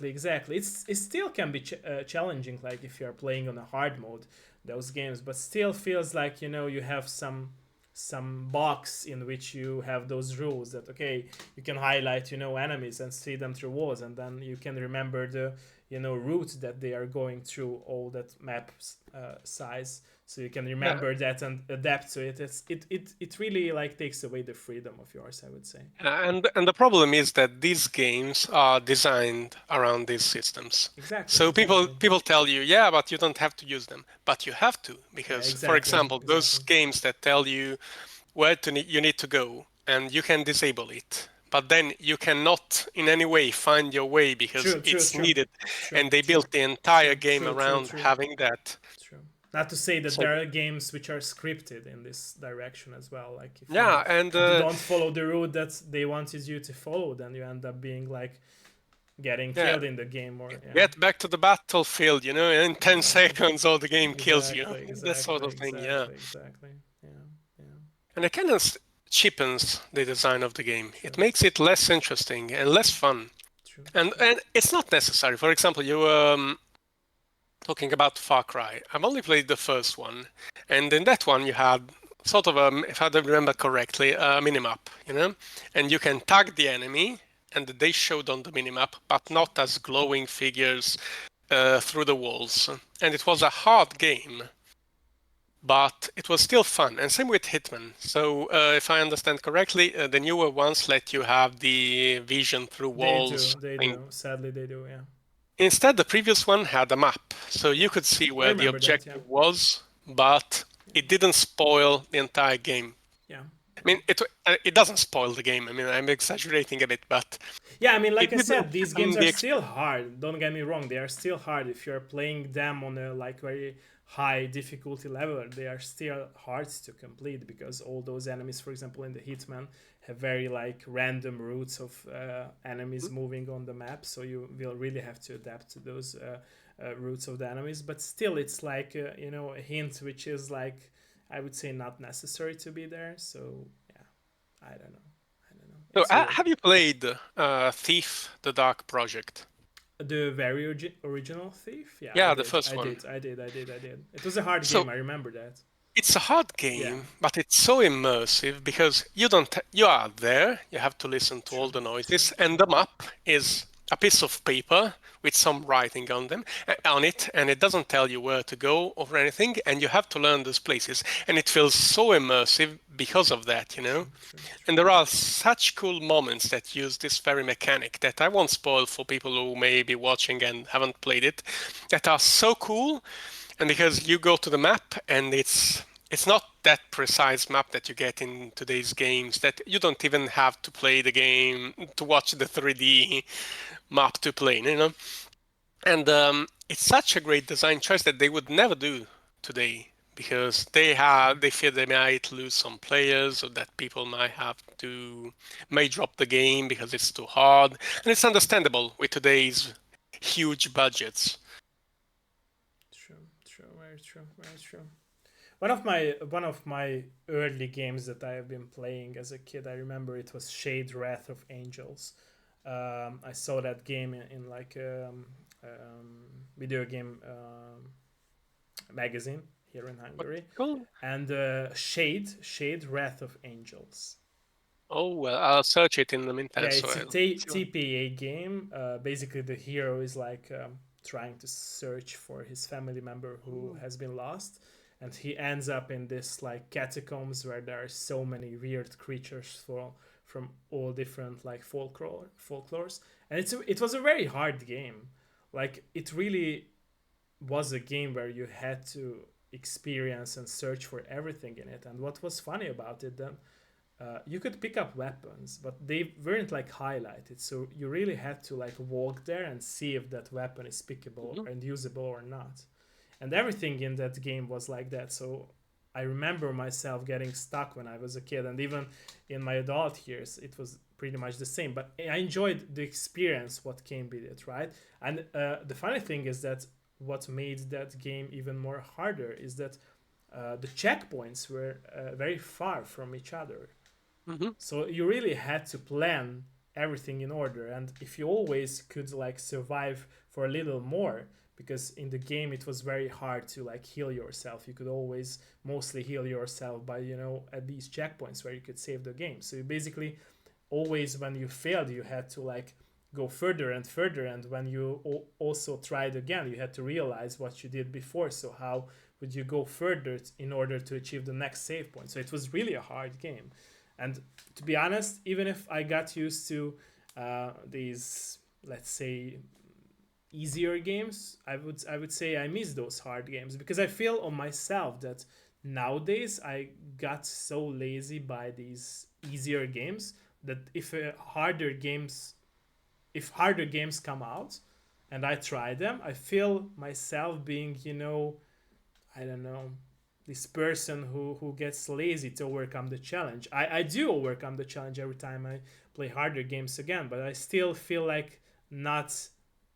exactly. It still can be challenging, like if you're playing on a hard mode, those games, but still feels like you have some box in which you have those rules that okay, you can highlight enemies and see them through walls, and then you can remember the route that they are going through all that map size, so you can Yeah. remember that and adapt to it. It really like takes away the freedom of yours, I would say. And the problem is that these games are designed around these systems. Exactly, So people exactly. people tell you, yeah, but you don't have to use them. But you have to, Yeah, because, for exactly, example, those exactly. games that tell you where you need to go, and you can disable it. But then you cannot in any way find your way because True, true, it's true, needed. true, And they true, built the entire true, game true, true, around true, having that. true. Not to say that So there are games which are scripted in this direction as well. Like yeah, and if you don't follow the route that they wanted you to follow, then you end up being like getting yeah, killed in the game, or yeah, get back to the battlefield, in 10 exactly, seconds or the game kills you. exactly, That sort exactly, of thing, yeah. exactly, exactly. Yeah, yeah, And it kind of cheapens the design of the game. true, It makes it less interesting and less fun. true, And true. and it's not necessary. For example, you talking about Far Cry. I've only played the first one, and in that one you had sort of if I remember correctly, a minimap, and you can tag the enemy, and they showed on the minimap, but not as glowing figures through the walls. And it was a hard game, but it was still fun. And same with Hitman. So if I understand correctly, the newer ones let you have the vision through They do, walls they thing. do. Sadly, they do. Yeah, Instead, the previous one had a map, so you could see I where the remember that. Yeah, objective was, but yeah, it didn't spoil the entire game. yeah. I mean, it doesn't spoil the game. I mean, I'm exaggerating a bit, but Yeah, I mean, like it I didn't said, these games ruin are the still experience. hard. Don't get me wrong; they are still hard. If you're playing them on a like very high difficulty level, they are still hard to complete because all those enemies, for example, in the Hitman, have very like random routes of enemies moving on the map. So you will really have to adapt to those routes of the enemies. But still, it's like a hint which is like I would say not necessary to be there. So yeah, I don't know. I don't know. So, It's weird. have you played Thief: The Dark Project? The very original Thief? Yeah, I Yeah, the did. first I one. did. I did. I did. I did. It was a hard So game. I remember that. it's a hard Yeah. game, but it's so immersive because you are there, you have to listen to all True. the True. noises, and True. the map is a piece of paper with some writing on it, and it doesn't tell you where to go or anything, and you have to learn those places, and it feels so immersive because of that. True. True. True. And there are such cool moments that use this very mechanic that I won't spoil for people who may be watching and haven't played it, that are so cool. And because you go to the map and it's not that precise map that you get in today's games, that you don't even have to play the game to watch the 3D map to play, you know. And it's such a great design choice that they would never do today because they fear they might lose some players or that people may drop the game because it's too hard. And it's understandable with today's huge budgets. True, very true, very true. One of my early games that I have been playing as a kid, I remember it was Shade Wrath of Angels. I saw that game in like video game magazine here in Hungary, Cool. and Shade Wrath of Angels. Oh well, I'll search it in the meantime. Yeah, So it's a I'll see what. TPA game. Basically, the hero is like trying to search for his family member who Ooh. has been lost, and he ends up in this like catacombs where there are so many weird creatures from all different like folklores, and it was a very hard game. Like it really was a game where you had to experience and search for everything in it. And what was funny about it then, you could pick up weapons, but they weren't like highlighted. So you really had to like walk there and see if that weapon is pickable Mhm. and usable or not. And everything in that game was like that. So I remember myself getting stuck when I was a kid, and even in my adult years, it was pretty much the same. But I enjoyed the experience, what came with it, right? And the funny thing is that what made that game even more harder is that the checkpoints were very far from each other. Mhm. So you really had to plan everything in order, and if you always could like survive for a little more, because in the game it was very hard to like heal yourself. You could always mostly heal yourself by at these checkpoints where you could save the game. So you basically always, when you failed, you had to like go further and further, and when you also tried again, you had to realize what you did before. So how would you go further in order to achieve the next save point? So it was really a hard game. And to be honest, even if I got used to these, let's say, easier games, I would say I miss those hard games, because I feel on myself that nowadays I got so lazy by these easier games that if harder games come out and I try them, I feel myself being, I don't know, this person who gets lazy to overcome the challenge. I do overcome the challenge every time I play harder games again, but I still feel like not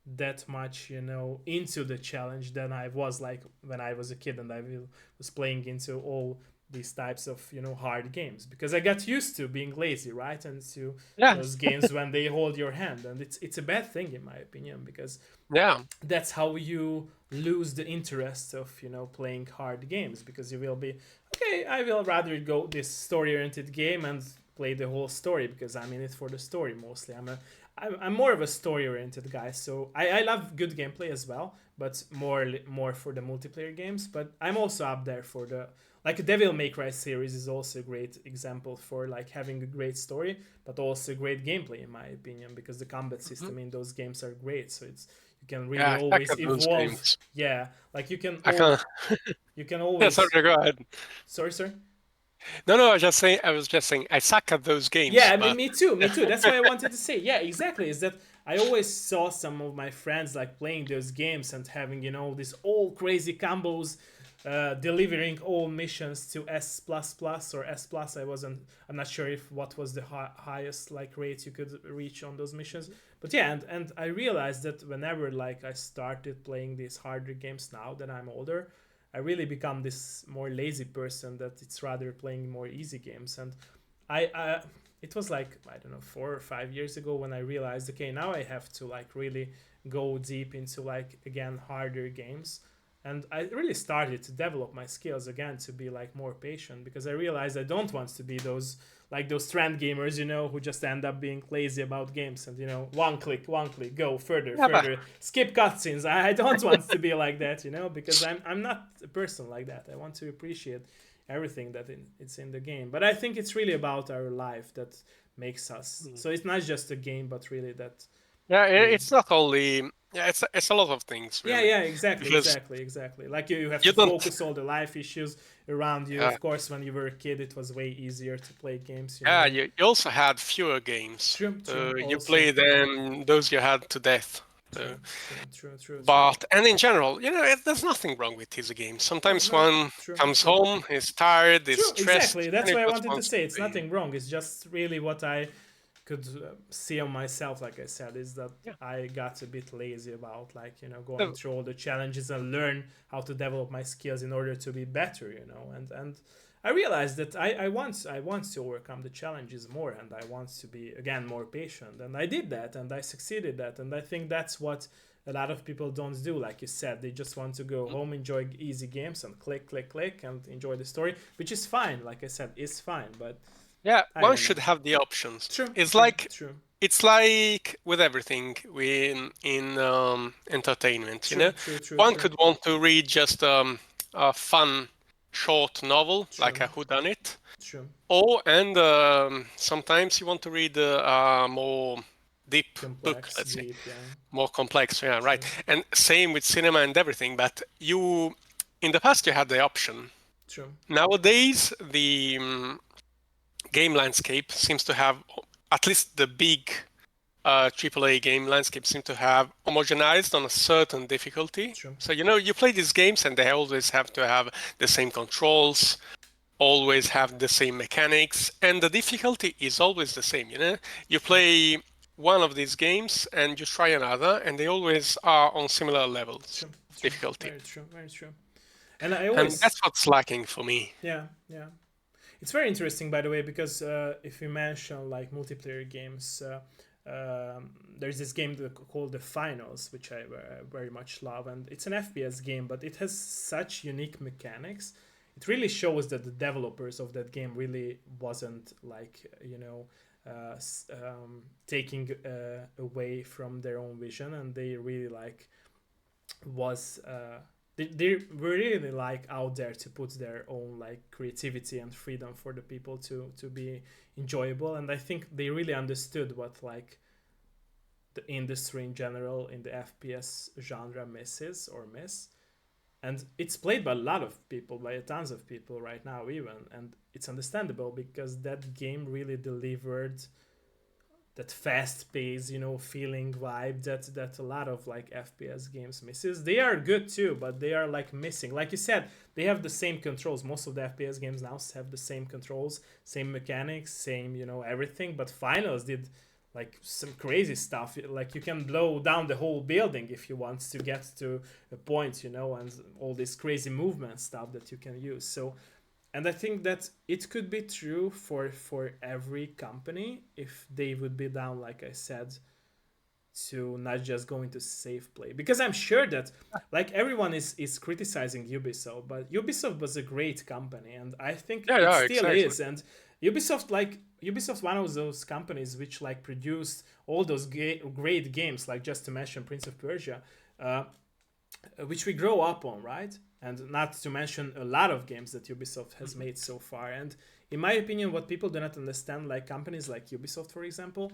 that much, into the challenge than I was like when I was a kid and I was playing into all these types of hard games, because I got used to being lazy, right, and to Yeah. those games when they hold your hand, and it's a bad thing in my opinion, because Yeah. that's how you lose the interest of playing hard games, because you will be okay, I will rather go this story oriented game and play the whole story because I'm in it for the story mostly. I'm more of a story oriented guy, so I love good gameplay as well, but more for the multiplayer games. But I'm also up there for the, like, Devil May Cry series is also a great example for like having a great story but also great gameplay in my opinion, because the combat Mhm. system in those games are great. So it's, you can really Yeah, I always at those evolve. games. Yeah, like I can. you can Yeah, sorry, always. go ahead. Sorry. No, no, I was just saying, I suck at those games, Yeah, but me too, me too. That's why I wanted to say. Yeah, exactly. Is that I always saw some of my friends like playing those games and having these all crazy combos, delivering all missions to S plus plus or S plus. I'm not sure if what was the highest like rate you could reach on those missions. But yeah, and I realized that whenever like I started playing these harder games now that I'm older, I really become this more lazy person that it's rather playing more easy games. And I it was like, I don't know, 4 or 5 years ago when I realized, okay, now I have to like really go deep into like again harder games. And I really started to develop my skills again to be like more patient, because I realized I don't want to be those trend gamers, who just end up being lazy about games and one click, go further, yeah, but further, skip cutscenes. I don't want to be like that, because I'm not a person like that. I want to appreciate everything that it's in the game. But I think it's really about our life that makes us. mm, So it's not just a game, but really that yeah, we. it's not only. Yeah, it's a lot of things Yeah, really, yeah, exactly, because exactly, exactly. Like you have you to don't. focus all the life issues around you. Yeah, Of course, when you were a kid, it was way easier to play games, you yeah. know. You also had fewer games. True, true. You Also, play them those you had to death. true, true, true, true, true. But and in general, there's nothing wrong with teaser games. No, Sometimes no, one true, comes true. home, is tired, is True, exactly. stressed, and That's it why I just wanted to wants say to it's play. nothing wrong. It's just really what I could see on myself, like I said, is that Yeah. I got a bit lazy about, like, you know, going So, through all the challenges and learn how to develop my skills in order to be better, you know. And I realized that I want to overcome the challenges more, and I want to be again more patient, and I did that, and I succeeded that, and I think that's what a lot of people don't do. Like you said, they just want to go home, enjoy easy games, and click, click, click, and enjoy the story, which is fine. Like I said, it's fine, but yeah, I one don't know. should have the options. True, It's true, like true, it's like with everything in entertainment, true, true, true, one true, could want to read just a fun short novel like true, a whodunit, true. or and sometimes you want to read a more deep book, Complex, let's say, deep, yeah. more complex. Yeah, right. True, And same with cinema and everything. But you, in the past, you had the option. true, Nowadays, the game landscape seems to have, at least the big AAA game landscape, seem to have homogenized on a certain difficulty. true, So you play these games, and they always have to have the same controls, always have the same mechanics, and the difficulty is always the same. You true, play one of these games and you try another, and they always are on similar levels true, true. difficulty, Very true, very true. And I and always, that's what's lacking for me. yeah, yeah. It's very interesting, by the way, because if you mention like multiplayer games, there's this game called The Finals, which I very much love, and it's an FPS game, but it has such unique mechanics. It really shows that the developers of that game really wasn't like, you know, taking away from their own vision, and they really like was they were really like out there to put their own like creativity and freedom for the people to be enjoyable. And I think they really understood what like the industry in general in the FPS genre misses or miss. And it's played by a lot of people, by tons of people right now even, and it's understandable because that game really delivered that fast pace, you know, feeling vibe that a lot of like FPS games misses. They are good too, but they are like missing. Like you said, they have the same controls. Most of the FPS games now have the same controls, same mechanics, same, you know, everything. But Finals did like some crazy stuff. Like you can blow down the whole building if you want to get to a point, you know, and all this crazy movement stuff that you can use. So and I think that it could be true for every company if they would be down, like I said, to not just go into safe play. Because I'm sure that like everyone is criticizing Ubisoft, but Ubisoft was a great company, and I think Yeah, it yeah, still exactly. is. And Ubisoft one of those companies which like produced all those great games, like just to mention Prince of Persia. Which we grow up on, right? And not to mention a lot of games that Ubisoft has made so far. And in my opinion, what people do not understand, like companies like Ubisoft, for example,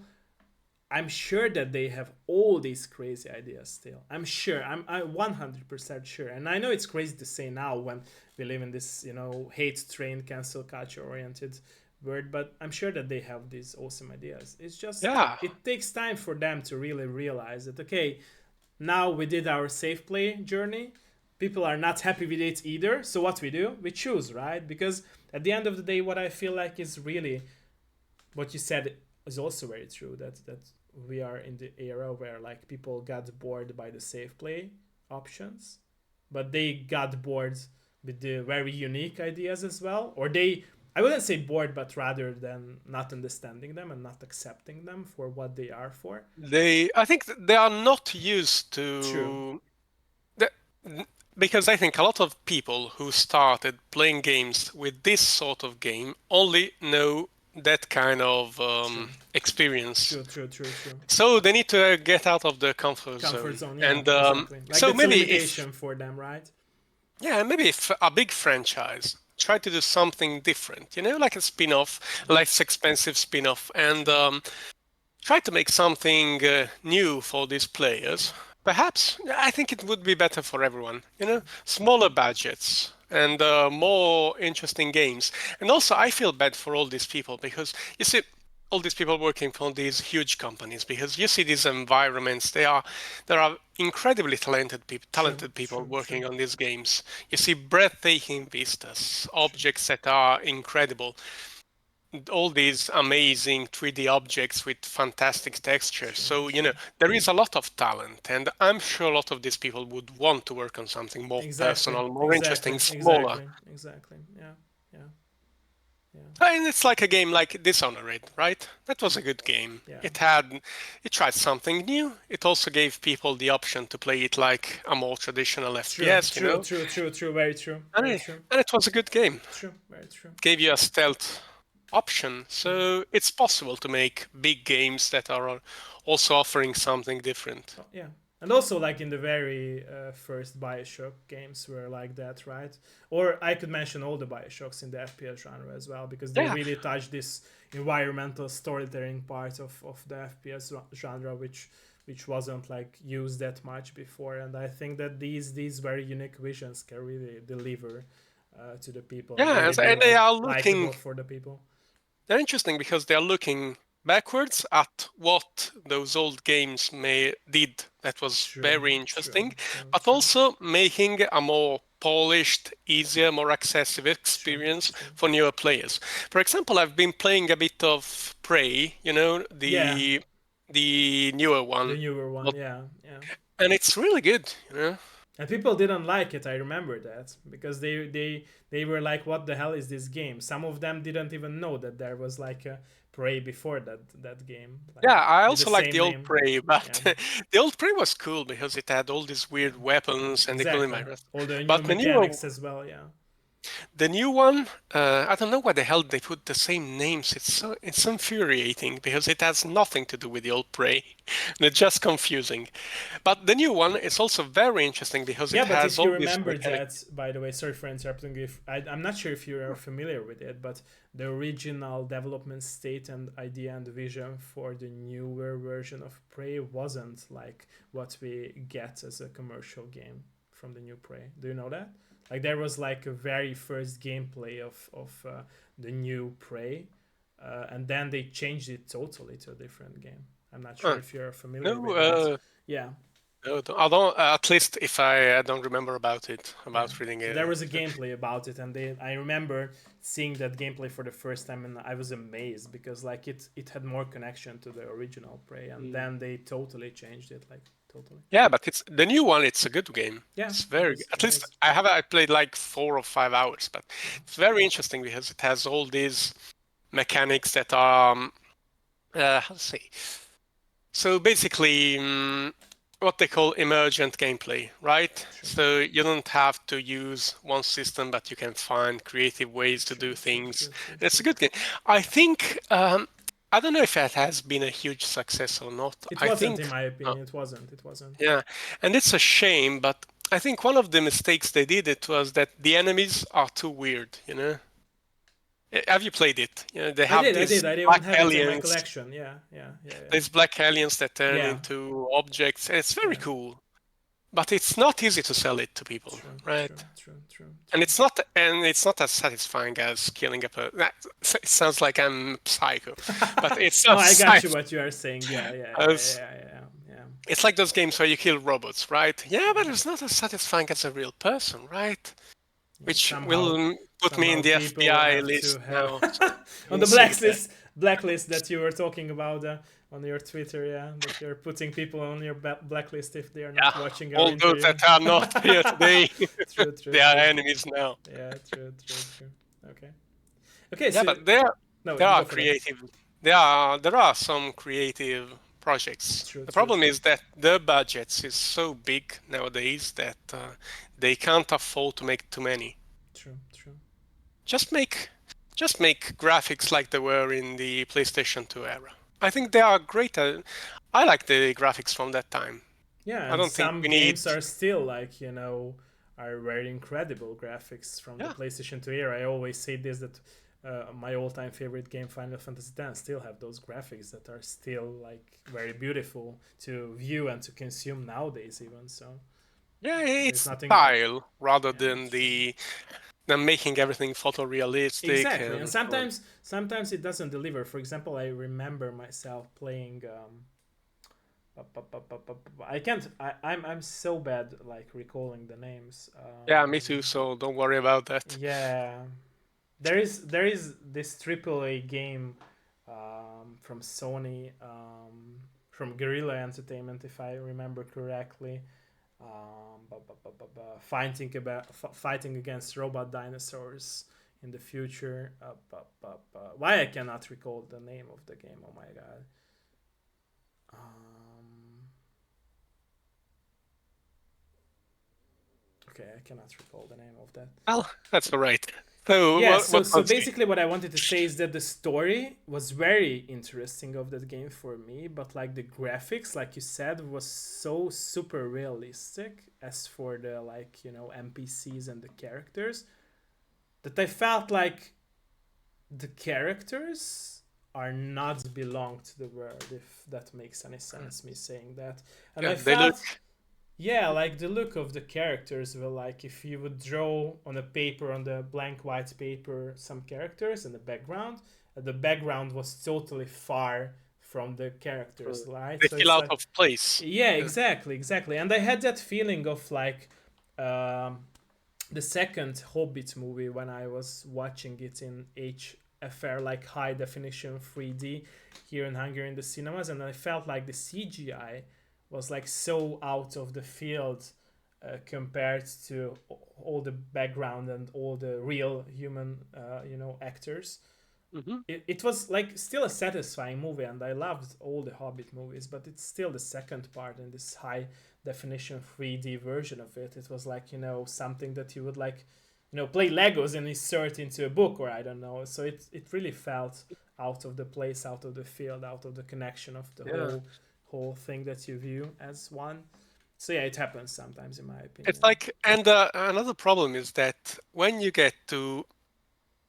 I'm sure that they have all these crazy ideas still. I'm sure. I'm 100% sure. And I know it's crazy to say now when we live in this, you know, hate train, cancel culture oriented world, but I'm sure that they have these awesome ideas. It's just, Yeah, it takes time for them to really realize that, okay, now we did our safe play journey. People are not happy with it either. So what we do? We choose, right? Because at the end of the day, what I feel like is really what you said is also very true. That we are in the era where like people got bored by the safe play options, but they got bored with the very unique ideas as well. Or they, I wouldn't say bored, but rather than not understanding them and not accepting them for what they are for. I think they are not used True. to the, because I think a lot of people who started playing games with this sort of game only know that kind of True. experience. True, true, true, true. So they need to get out of the comfort Comfort zone. zone, yeah, And exactly. Like so that's a maybe if, limitation for them, right? yeah, maybe if a big franchise try to do something different, like a spin-off, less expensive spin-off, and True. try to make something new for these players. Perhaps I think it would be better for everyone. Smaller budgets and more interesting games. And also, I feel bad for all these people because you see, all these people working for these huge companies because you see these environments. There are incredibly True, talented people true, true. working on these games. You see breathtaking vistas, objects that are incredible, all these amazing 3D objects with fantastic textures. True, So, true. there is a lot of talent, and I'm sure a lot of these people would want to work on something more Exactly, personal, more interesting, exactly, smaller. exactly, exactly. Yeah, yeah, yeah, And it's like a game like Dishonored, right? That was a good game. yeah. It tried something new. It also gave people the option to play it like a more traditional True, FPS, true, true, true, true. Very true, and very it, true, and it was a good game. true, very true. Gave you a stealth option. Yeah. So it's possible to make big games that are also offering something different. Oh, yeah. And also, like in the very first Bioshock games were like that, right? Or I could mention all the Bioshocks in the FPS genre as well, because they Yeah, really touch this environmental storytelling part of the FPS genre, which wasn't like used that much before. And I think that these very unique visions can really deliver to the people and yeah, really be and they like are looking. likable for the people. They're interesting because they are looking backwards at what those old games may did that was True, very true, interesting, true, but true, also making a more polished, easier, more accessible true, experience true. for newer players. For example, I've been playing a bit of Prey, Yeah, the newer the one, newer one. but- Yeah, yeah. and it's really good. And people didn't like it. I remember that because they were like, "What the hell is this game?" Some of them didn't even know that there was like a Prey before that game, like Yeah, I with the also like same the old name. Prey, Yeah, but the old Prey was cool because it had all these yeah, weird weapons and they couldn't exactly. my rest. All the new But mechanics as well. Yeah, the new one, I don't know why the hell they put the same names. It's infuriating because it has nothing to do with the old Prey. And it's just confusing. But the new one is also very interesting because yeah. it But has if you all these remember that, mechanics. by the way, sorry for interrupting. If I'm not sure if you are familiar with it, but the original development state and idea and vision for the newer version of Prey wasn't like what we get as a commercial game from the new Prey. Do you know that? Like there was like a very first gameplay of the new Prey, and then they changed it totally to a different game. I'm not sure Huh. if you're familiar No, with that. Yeah, no, I don't. At least if I don't remember about it, yeah. about reading So there it. was a gameplay about it, and I remember seeing that gameplay for the first time, and I was amazed because like it had more connection to the original Prey, and then they totally changed it, like totally. Yeah, but it's the new one. It's a good game. Yeah, It's it very good. is. At It least is. I played like 4 or 5 hours, but Yeah, it's very interesting because it has all these mechanics that are how to say. So basically, what they call emergent gameplay, right? true, So you don't have to use one system, but you can find creative ways to true, do true, things. true, true, And it's a true. good game. I think. I don't know if it has been a huge success or not. It I wasn't, in think. my opinion. It wasn't. It wasn't. Yeah, and it's a shame, but I think one of the mistakes they did it was that the enemies are too weird. Have you played it? They I have did. I these did. I even black have it in my aliens, collection. Yeah, yeah, yeah, yeah, these black aliens that turn yeah, into objects, and it's very yeah. cool. But it's not easy to sell it to people, True, right? true, true, true, And true. it's not as satisfying as killing a person. It sounds like I'm psycho, but it's No, not I got you. satisfying. What you are saying? Yeah, yeah, yeah, As yeah, yeah, yeah. It's like those games where you kill robots, right? Yeah, but Yeah. it's not as satisfying as a real person, right? Yeah, Which will put me in somehow the people FBI have to list have now. on We'll the see that. blacklist that you were talking about on your Twitter. Yeah, that you're putting people on your blacklist if they are not Yeah, watching our all those interview. that are not here today, True, true, they are true. enemies now. Yeah, true, true, true. Okay, okay. Yeah, So but there no, there you are go for that. creative. There are some creative projects. True, The true, problem true, is that the budgets is so big nowadays that they can't afford to make too many. true, true. Just make just make graphics like they were in the PlayStation 2 era. I think they are great. I like the graphics from that time. Yeah, I and don't think some we need. games are still like are very incredible graphics from the Yeah, PlayStation 2 era. I always say this that my all-time favorite game, Final Fantasy X, still have those graphics that are still like very beautiful to view and to consume nowadays, even so. Yeah, There's it's nothing. style rather Yeah, than it's true. than making everything photorealistic Exactly, and and so on. sometimes it doesn't deliver. For example, I remember myself playing. I can't. I'm so bad like recalling the names. Yeah, me too. So don't worry about that. Yeah, there is this AAA game from Sony, from Guerrilla Entertainment, if I remember correctly. Fighting against robot dinosaurs in the future. Why I cannot recall the name of the game? Oh my god. Okay, I cannot recall the name of that. Well, that's all right. So Yeah, so what so was it? basically what I wanted to say is that the story was very interesting of that game for me, but like the graphics, like you said, was so super realistic as for the like, NPCs and the characters, that I felt like the characters are not belong to the world, if that makes any sense, me saying that. And Yeah, I they look. felt, yeah, like the look of the characters were like if you would draw on a paper, on the blank white paper, some characters in the background was totally far from the characters, right? They So feel it's out like, of place. yeah, Yeah. exactly. And I had that feeling of like the second Hobbit movie when I was watching it in HFR, like high definition 3D here in Hungary in the cinemas, and I felt like the CGI was like so out of the field compared to all the background and all the real human, actors. Hmm. It was like still a satisfying movie, and I loved all the Hobbit movies, but it's still the second part in this high definition 3D version of it. It was like, something that you would like, play Legos and insert into a book, or I don't know. So it really felt out of the place, out of the field, out of the connection of the Yeah. whole thing that you view as one. So yeah, it happens sometimes, in my It's opinion. like, and another problem is that when you get to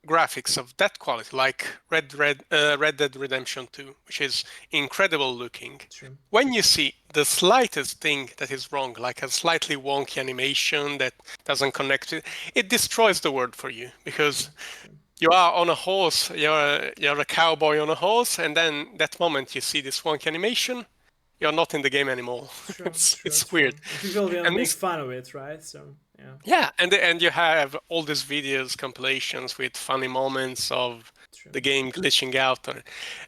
graphics of that quality, like Red Dead Redemption 2, which is incredible looking, True. when you see the slightest thing that is wrong, like a slightly wonky animation that doesn't connect to it, it destroys the world for you True. because True. you are on a horse, you're a cowboy on a horse, and then that moment you see this wonky animation, you're not in the game anymore. True. True. It's True. weird. And people will And make this, fun of it, right? So yeah. yeah, and you have all these videos, compilations with funny moments of True. the game glitching out,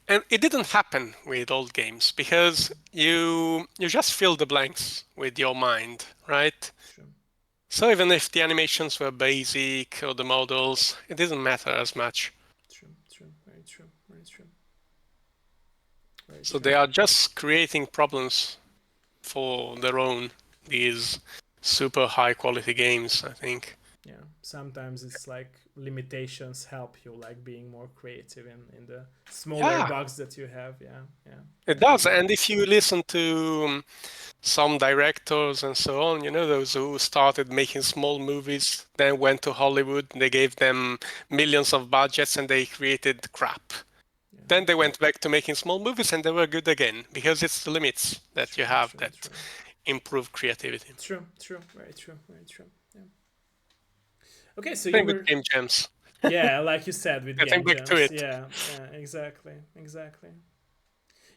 and it didn't happen with old games because you just fill the blanks with your mind, right? True. So even if the animations were basic or the models, it didn't matter as much. True. True. Very true. Very true. Very So true. they are just creating problems for their own, these super high quality games, I think. Yeah. Sometimes it's like limitations help you, like being more creative in the smaller Yeah, box that you have. Yeah. Yeah. it I does. agree. And if you listen to some directors and so on, those who started making small movies, then went to Hollywood, they gave them millions of budgets and they created crap. Yeah. Then they went back to making small movies and they were good again because it's the limits that you True. have True. that True. improve creativity. True. True. Very true. Very true. Yeah. Okay. So you Same with were. game jams. Yeah, like you said with Getting game back to jams. it. Yeah. Yeah. Exactly. Exactly.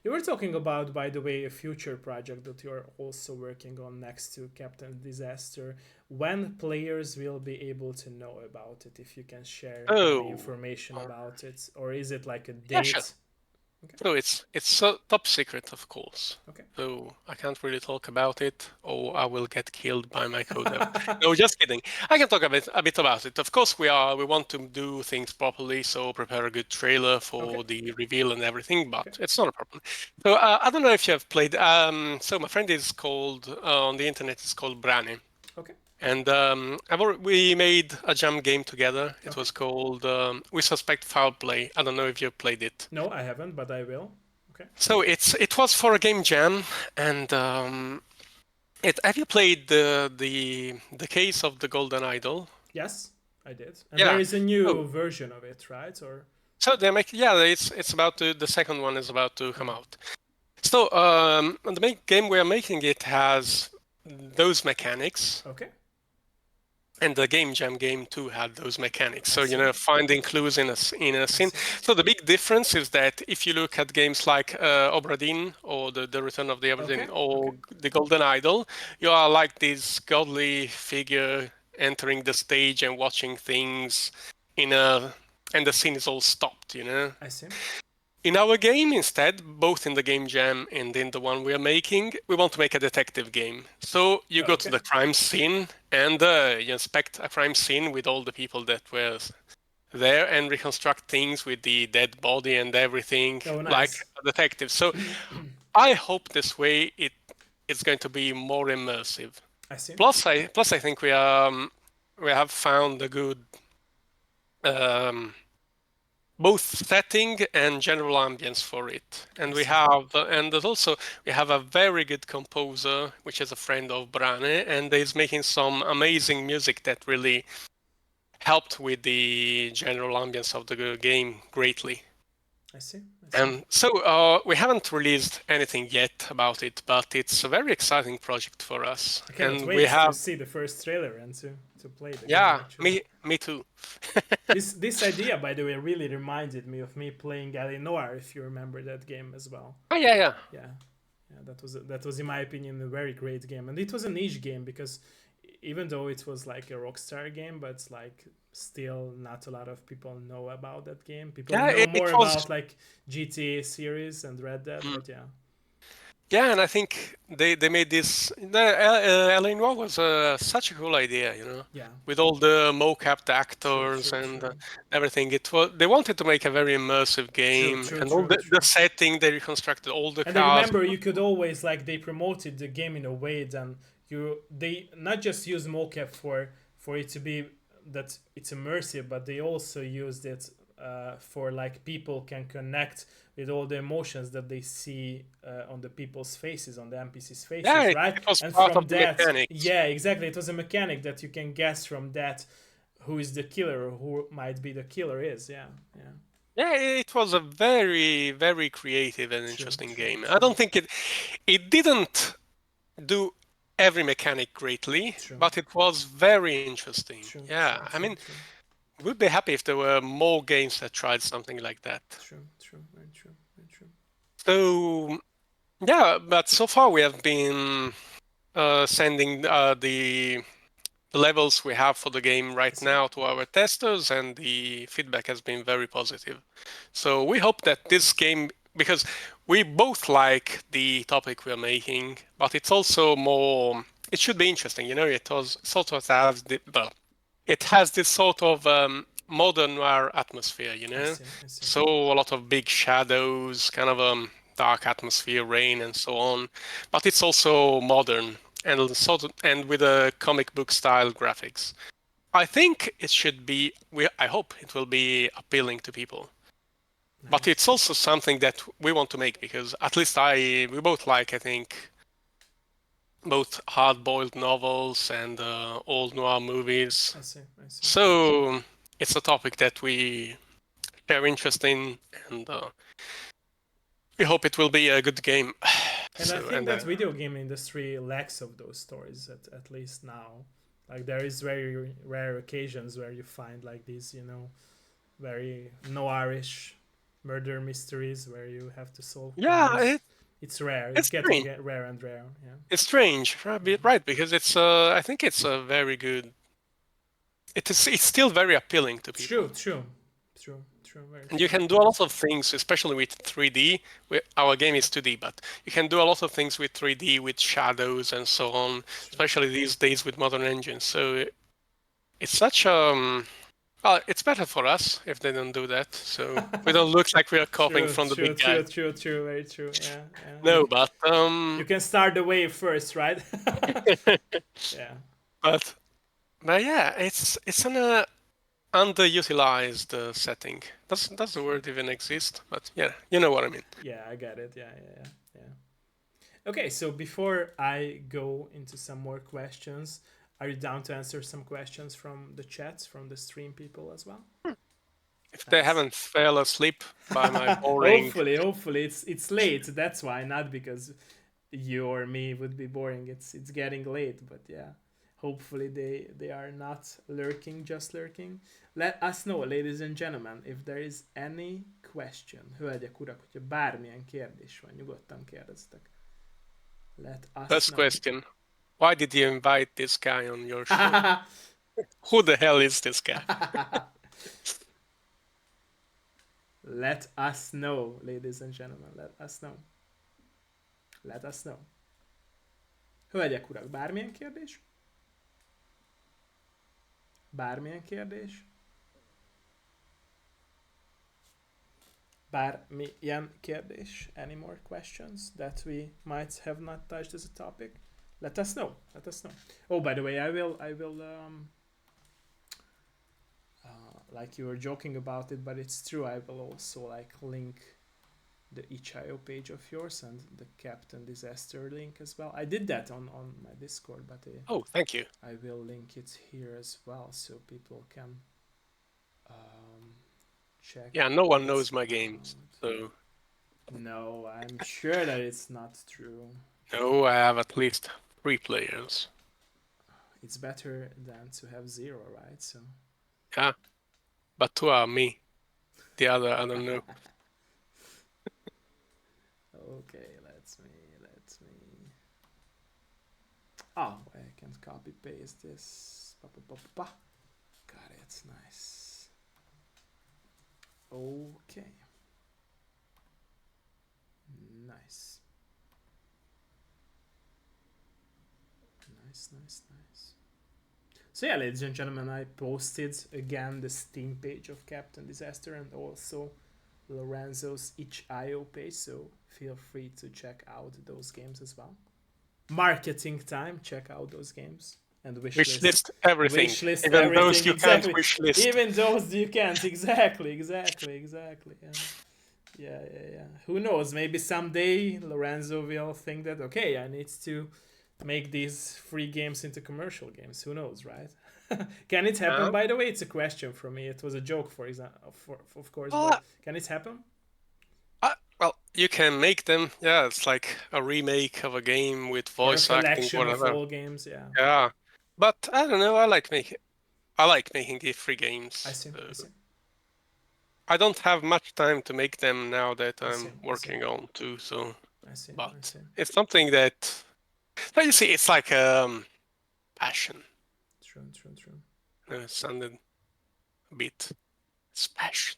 You were talking about, by the way, a future project that you are also working on next to Captain Disaster. When players will be able to know about it, if you can share any Oh, information or- about it, or is it like a yeah, sure. date? Okay. So it's so top secret, of course. Okay. So I can't really talk about it, or I will get killed by my coder. No, just kidding. I can talk a bit about it. Of course, we want to do things properly, so prepare a good trailer Okay. for the reveal and everything. Okay. But it's not a problem. So I don't know if you have played. So my friend is called on the internet. It's called Brani. Okay. And we made a jam game together. It Okay. was called We Suspect Foul Play. I don't know if you've played it. No, I haven't, but I will. Okay. So it was for a game jam, and have you played the case of the Golden Idol? Yes, I did. And there Yeah. is a So, new version of it, right? Or so they make, yeah, it's about to, the second one is about to come okay, out. So the main game we are making, it has those mechanics, okay, and the Game Jam game too had those mechanics. I So see, finding clues in a I scene. see. So the big difference is that if you look at games like Obra Dinn or the Return of the Obra Dinn Okay, okay, or the Golden Idol, you are like this godly figure entering the stage and watching things in a, and the scene is all stopped. I see. In our game, instead, both in the Game Jam and in the one we are making, we want to make a detective game. So you Oh, go to okay. the crime scene and you inspect a crime scene with all the people that were there and reconstruct things with the dead body and everything, Oh, like nice. a detective. So I hope this way it's going to be more immersive. I see. Plus I think we have found a good um, both setting and general ambience for it. I And we see. have, and there's also we have a very good composer, which is a friend of Brane, and is making some amazing music that really helped with the general ambience of the game greatly. I see. I see. And so we haven't released anything yet about it, but it's a very exciting project for us. I cannot And we wait to have, see the first trailer and to play the game. yeah, Actually, me too. this idea, by the way, really reminded me of me playing Noir. If you remember that game as well. Oh yeah, yeah. Yeah, yeah, that was in my opinion a very great game, and it was a niche game because even though it was like a Rockstar game, but it's like still not a lot of people know about that game. People Yeah, know it more was. about like GTA series and Red Dead, Mm. but yeah, Yeah, and I think they made this. Elaine Wall was such a cool idea, yeah, with all the mocapped true, actors true, and true, everything. It was they wanted to make a very immersive true, game, true, and all true, the true. setting they reconstructed, all the And I cars. remember you could always like they promoted the game in a way that they not just use mocap for it to be that it's immersive, but they also used it for like people can connect with all the emotions that they see on the people's faces, on the NPCs' Yeah, faces, right? it was And part from of the that, mechanics. yeah, exactly, it was a mechanic that you can guess from that who is the killer or who might be the killer is. Yeah, yeah, Yeah, it was a very very creative and true, interesting true, game. I true, don't think it didn't do every mechanic greatly, true, but it was very interesting. true, Yeah, true, I true, mean, true. we'd be happy if there were more games that tried something like that. True, true, very true, very true. So yeah, but so far we have been sending the levels we have for the game I right see. now to our testers, and the feedback has been very positive. So we hope that this game, because we both like the topic we're making, but it's also more. It should be interesting, It was sort of has well, it has this sort of modern noir atmosphere. I see. I see. So a lot of big shadows, kind of dark atmosphere, rain, and so on. But it's also modern and and with a comic book style graphics. I think it should be. I hope it will be appealing to people. But Nice. it's also something that we want to make because at least we both like, I think, both hard-boiled novels and old noir movies. I see. I see. So it's a topic that we share interest in, and we hope it will be a good game. And I So think and that video game industry lacks of those stories at least now. Like there is very rare occasions where you find like these, very noirish murder mysteries where you have to solve yeah, crimes. It's rare. it's It's getting strange. rare and rare. Yeah. It's strange, right? Yeah. Right, because it's I think it's a very good. It's still very appealing to True. people. True. True. True. Very And true. you can do a lot of things, especially with 3D. Our game is 2D, but you can do a lot of things with 3D, with shadows and so on, True. especially these days with modern engines. So it's such well, it's better for us if they don't do that. So we don't look like we are copying True, from the true, big guys. true, true, true, very true. Yeah, yeah. No, but You can start the wave first, right? Yeah, but but yeah, it's an underutilized setting. Does the true. word even exist? But yeah, you know what I mean. Yeah, I get it. Yeah, yeah, yeah, yeah. Okay, so before I go into some more questions, Are you down to answer some questions from the chats, from the stream people as well? If they Nice. haven't fell asleep by my boring. Hopefully, it's late. That's why, not because you or me would be boring. It's getting late, but yeah. Hopefully they are not lurking, just lurking. Let us know, ladies and gentlemen, if there is any question. Hölgyek, urak, hogyha bármilyen kérdés van, nyugodtan kérdeztek. Let us First know. question. Why did you invite this guy on your show? Who the hell is this guy? Let us know, ladies and gentlemen. Let us know. Let us know. Hölgyek, urak, bármilyen kérdés? Bármilyen kérdés? Bármilyen kérdés? Any more questions that we might have not touched as a topic? Let us know. Let us know. Oh, by the way, I will like you were joking about it, but it's true. I will also like link the itch.io page of yours and the Captain Disaster link as well. I did that on my Discord, but Oh, thank you. I will link it here as well so people can check. Yeah, no one it knows my out. games, so No, I'm sure that it's not true. no, I have at least 3 players. It's better than to have 0, right? So Yeah, but 2 are me. The other, I don't know. okay, let me. Oh, I can copy paste this. Got it. Nice. Okay. Nice. Nice. So yeah, ladies and gentlemen, I posted again the Steam page of Captain Disaster and also Lorenzo's itch.io page, so feel free to check out those games as well. Marketing time, check out those games. And wish list everything. Wishlist Even everything, those you exactly. can't wish list. Even those you can't, exactly. Yeah. Who knows? Maybe someday Lorenzo will think that, okay, I need to make these free games into commercial games. Who knows, right? Can it happen? By the way, it's a question for me. It was a joke, for example, of course. But can it happen? Well, you can make them. Yeah, it's like a remake of a game with voice or a acting, collection whatever. of all games. Yeah. Yeah, but I don't know. I like making free games. I see. I don't have much time to make them now that I'm working on too. So, I see. It's something that. You see, it's like passion. True. It sounded a bit. It's passion.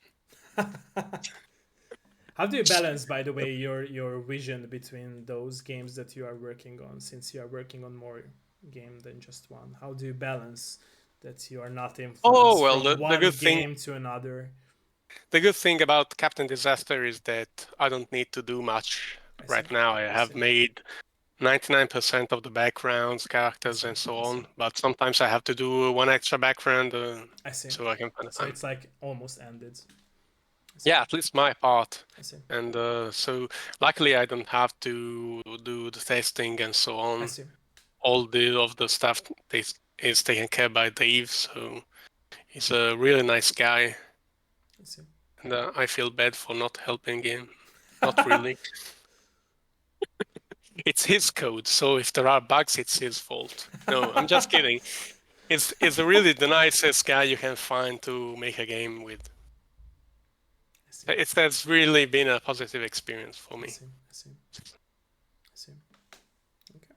How do you balance, by the way, your vision between those games that you are working on, since you are working on more game than just one? How do you balance that you are not influenced from one game to another? The good thing about Captain Disaster is that I don't need to do much right now. I have made 99% of the backgrounds, characters, and so on. But sometimes I have to do one extra background so I can find time. So it's like almost ended. Yeah, at least my part. And so luckily I don't have to do the testing and so on. All of the stuff is taken care by Dave, so he's a really nice guy. And I feel bad for not helping him. Not really. It's his code, so if there are bugs, it's his fault. No, I'm just kidding. It's really the nicest guy you can find to make a game with. That's really been a positive experience for me. I see. Okay.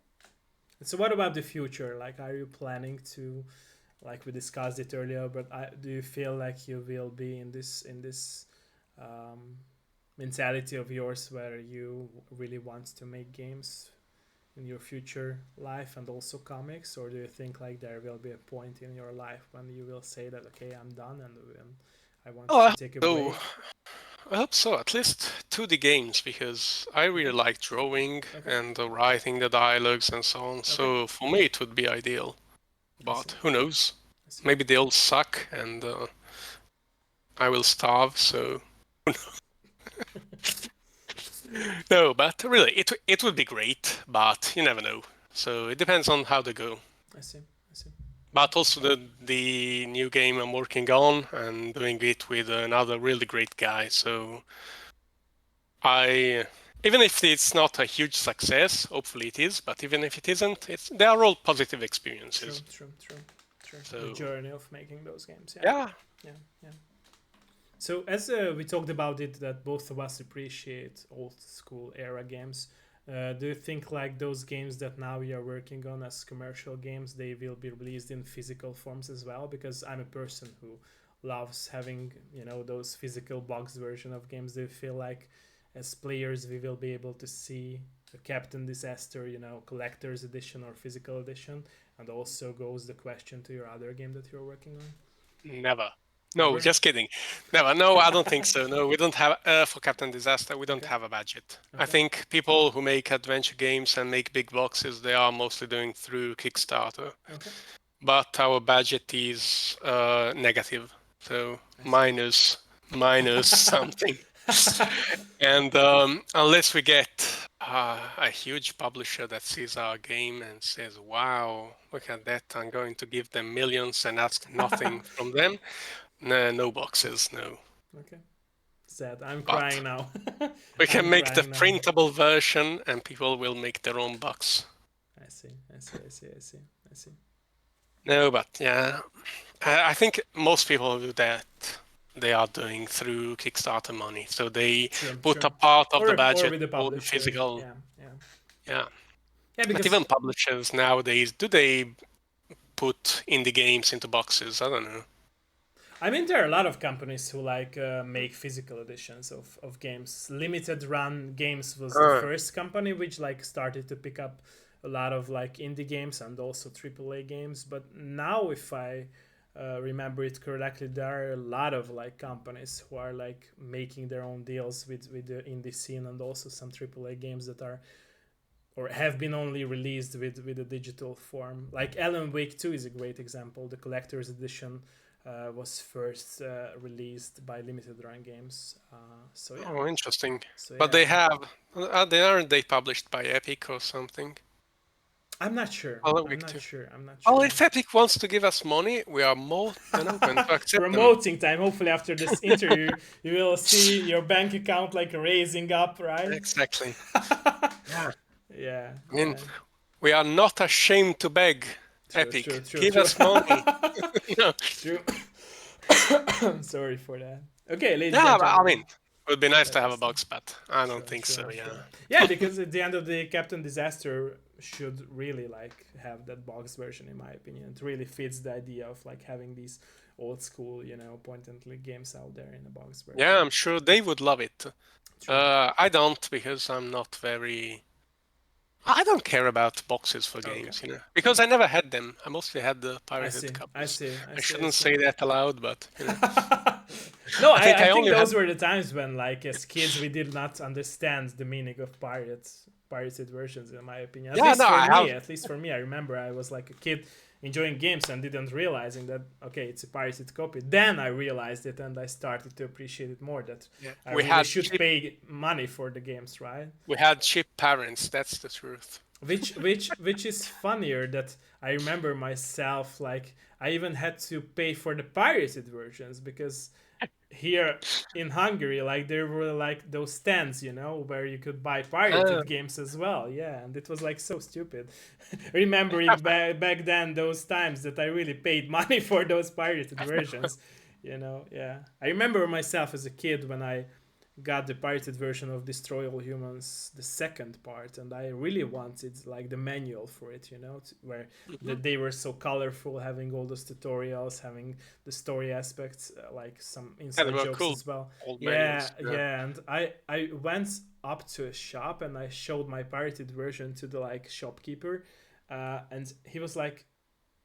So what about the future? Like, are you planning to, like we discussed it earlier, but do you feel like you will be in this mentality of yours where you really want to make games in your future life and also comics, or do you think like there will be a point in your life when you will say that, okay, I'm done and I want to take a break? I hope so, at least 2D games, because I really like drawing and writing the dialogues and so on. So for me, it would be ideal. But who knows? Maybe they'll suck and I will starve, so who knows? No, but really, it would be great, but you never know. So it depends on how they go. I see. But also the new game I'm working on and doing it with another really great guy. So I, even if it's not a huge success, hopefully it is, but even if it isn't, they are all positive experiences. True. The So journey of making those games, yeah, yeah, yeah, yeah. So as we talked about it, that both of us appreciate old school era games. Do you think like those games that now we are working on as commercial games, they will be released in physical forms as well? Because I'm a person who loves having those physical box version of games. Do you feel like as players we will be able to see the Captain Disaster, collector's edition or physical edition? And also goes the question to your other game that you're working on. never. No, Never. just kidding. Never. No, I don't think so. No, we don't have for Captain Disaster. We don't Okay. have a budget. I Okay. think people who make adventure games and make big boxes, they are mostly doing through Kickstarter. Okay. But our budget is negative, so I see. minus something. And unless we get a huge publisher that sees our game and says, "Wow, look at that! I'm going to give them millions and ask nothing from them," no, no boxes, no. Okay. Sad. I'm But crying now. we can I'm make the crying now. printable version, and people will make their own box. I see. I see. I see. I see. I see. No, but yeah, I think most people who do that, they are doing through Kickstarter money. So they True. put True. a part of the Or budget with the for the publisher. physical. Yeah. Yeah. Yeah. Yeah. But Because even publishers nowadays, do they put indie games into boxes? I don't know. I mean, there are a lot of companies who like make physical editions of games. Limited Run Games was the Uh, first company which like started to pick up a lot of like indie games and also AAA games. But now, if I remember it correctly, there are a lot of like companies who are like making their own deals with the indie scene and also some AAA games that are or have been only released with a digital form. Like Alan Wake 2 is a great example. The collector's edition was first released by Limited Run Games. So yeah, oh, interesting. so But yeah, they have, they aren't they published by Epic or something? I'm not sure. Alan I'm Wake not 2. sure. I'm not Well, sure. if Epic wants to give us money, we are more than open to accept them. Promoting time. Hopefully, after this interview, you will see your bank account like raising up, right? Exactly. Yeah. Yeah, I mean, yeah. we are not ashamed to beg True, true, Epic. true, Give true. us money. No. True. Sorry for that. Okay, ladies Yeah, and but I mean, gentlemen. it would be nice to Let have a us. box, but I don't Sure, think so. sure, Yeah. sure. Yeah, because at the end of the day, Captain Disaster should really like have that box version, in my opinion. It really fits the idea of like having these old school, point and click games out there in a box version. Yeah, I'm sure they would love it. True. I don't because I'm not very. I don't care about boxes for Okay. games, because I never had them. I mostly had the I pirated see. I copies. see. I I see. I shouldn't see. say that aloud, but No, I think I I think only had. those were the times when, like, as kids, we did not understand the meaning of pirated versions. In my opinion, at Yeah, least no, for I me, have. at least for me, I remember I was like a kid enjoying games and didn't realizing that okay, it's a pirated copy. Then I realized it and I started to appreciate it more. That Yeah, I really should cheap. pay money for the games, right? We had cheap parents. That's the truth. Which is funnier that I remember myself like I even had to pay for the pirated versions because here in Hungary like there were like those stands where you could buy Uh, pirated games as well, yeah, and it was like so stupid. Remembering back then those times that I really paid money for those pirated versions, yeah, I remember myself as a kid when I got the pirated version of Destroy All Humans, the second part, and I really wanted like the manual for it, where mhm. they were so colorful, having all those tutorials, having the story aspects, like some Yeah, they inside were jokes cool as well. old Yeah, manuals. Yeah. yeah, and I went up to a shop and I showed my pirated version to the like shopkeeper, and he was like,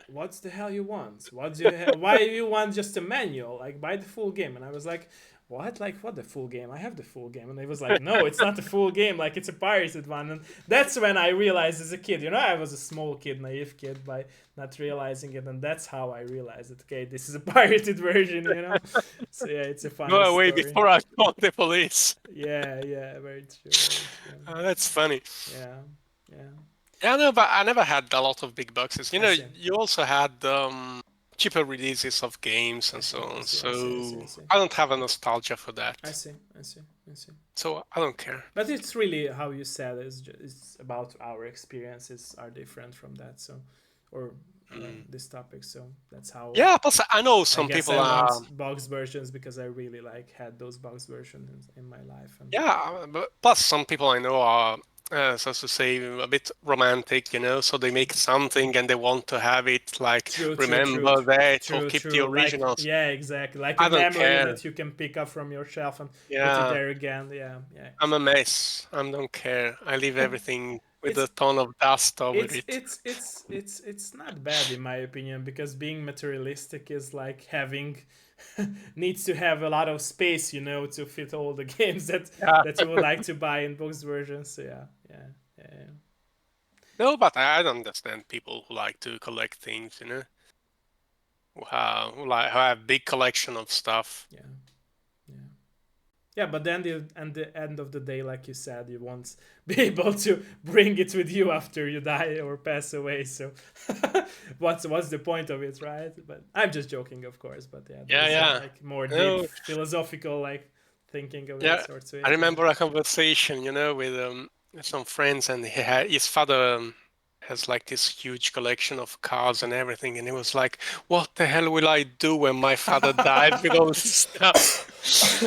"What's the hell you want? Why you want just a manual? Like buy the full game." And I was like, "What? Like what the full game? I have the full game." And he was like, "No, it's not the full game. Like it's a pirated one." And that's when I realized as a kid, I was a small kid, naive kid, by not realizing it, and that's how I realized it. Okay, this is a pirated version. So yeah, it's a Go funny away story. before I call the police. Yeah, yeah, very true, very true. That's funny. Yeah, yeah. Yeah, no, but I never had a lot of big boxes. You I know, see. you also had cheaper releases of games I and see. so I on. see. I see. I see. I So see. I don't have a nostalgia for I that. see. I see. I see. So I don't care. But it's really how you said it's about our experiences are different from that. So, or Mm. this topic. So that's how Yeah, plus I know I some guess people I are. want box versions because I really like had those box versions in my life. And Yeah, but plus some people I know are, so to say, a bit romantic, you know, so they true, make something and they want to have it like true, true, true, remember that or true, keep the true. Like originals. yeah, exactly. Like a I don't memory care. that you can pick up from your shelf and put it Yeah, there again. Yeah, yeah. I'm a mess. I don't care. I leave everything with a It's ton of dust over it's it. it's it's it's it's not bad in my opinion because being materialistic is like having needs to have a lot of space, you know, to fit all the games Yeah. that you would like to buy in box versions. So yeah, yeah, yeah, No, but I don't understand people who like to collect things, you know, who have big collection of stuff. yeah, yeah. Yeah, but then at the end of the day, like you said, you won't be able to bring it with you after you die or pass away. So, what's the point of it, right? But I'm just joking, of course. But yeah, there Yeah, is a yeah. like more deep No, philosophical like thinking of it yeah. or to I it. Yeah. remember a conversation, you know, with some friends, and his father has like this huge collection of cars and everything, and he was like, "What the hell will I do when my father dies with all this stuff?"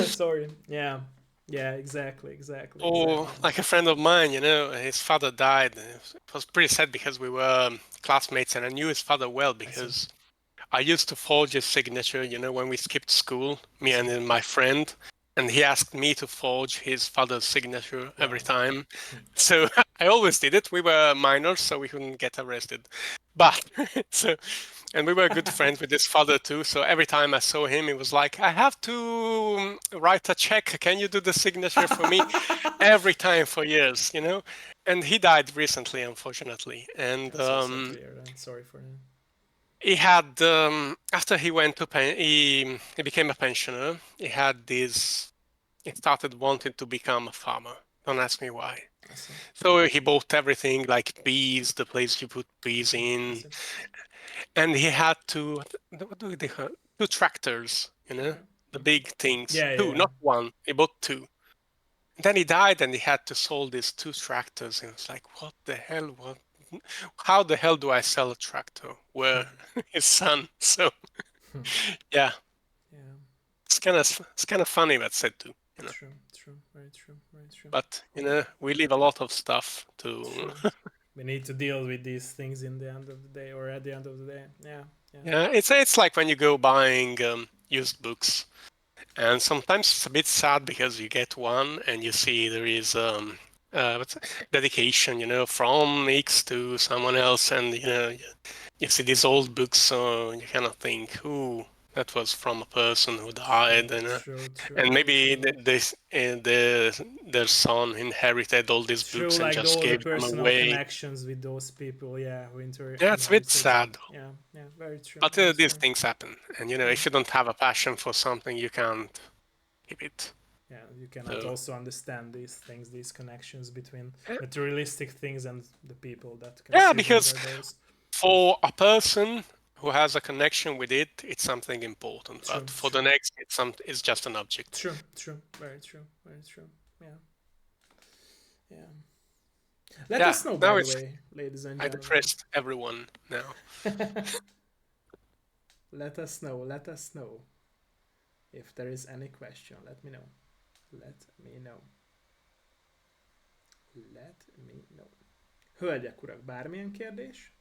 Sorry. Yeah. Yeah. Exactly. Exactly. Or Exactly. like a friend of mine, you know, his father died. And it was pretty sad because we were classmates, and I knew his father well I see. because I used to forge his signature, you know, when we skipped school, I me and see. then my friend, and he asked me to forge his father's signature every Wow. time. So I always did it. We were minors, so we couldn't get arrested. But so, and we were good friends with his father too. So every time I saw him, he was like, "I have to write a check. Can you do the signature for me?" Every time for years, you know. And he died recently, unfortunately. And I'm so sad to hear that. Sorry for that. he had after he went to he became a pensioner. He had this. He started wanting to become a farmer. Don't ask me why. I see. So he bought everything like bees, the place you put I bees see. I in, see. and he had what do they call two tractors. You know, Okay. the Okay. big things. Yeah. Yeah. Two, Yeah. not one. He bought two. Then he died, and he had to sell these two tractors. And it's like, what the hell? What? How the hell do I sell a tractor? Where his son? So yeah, Yeah. it's kind of funny that said too, you know. True. True. Very true. Very true. But you know, we leave a lot of stuff to. True. We need to deal with these things in the end of the day or at the end of the day. Yeah. Yeah. Yeah, it's like when you go buying used books, and sometimes it's a bit sad because you get one and you see there is what's it? Dedication, you know, from X to someone else, and you know you see these old books, so you kind of think, "Ooh, that was from a person who died," True. True. True. and Very maybe true. their son inherited all these True. books and Like just all the gave them personal away. connections with those people. Yeah. Who Yeah, it's a bit inherited them. sad, Yeah. Yeah. Very true. but Very these true. things happen, and you know, Yeah. if you don't have a passion for something, you can't keep it. Yeah, you cannot So also understand these things, these connections between materialistic things and the people that yeah, consume because those. for a person who has a connection with it, it's something important. True, But for the true, next, it's just an object. true, true, very true, very true. Yeah, yeah. Let Yeah, us know, by now the it's way, ladies and I gentlemen. depressed everyone now. Let us know, let us know if there is any question. Let me know. Let me know. Let me know. Hölgyek, urak, bármilyen kérdés?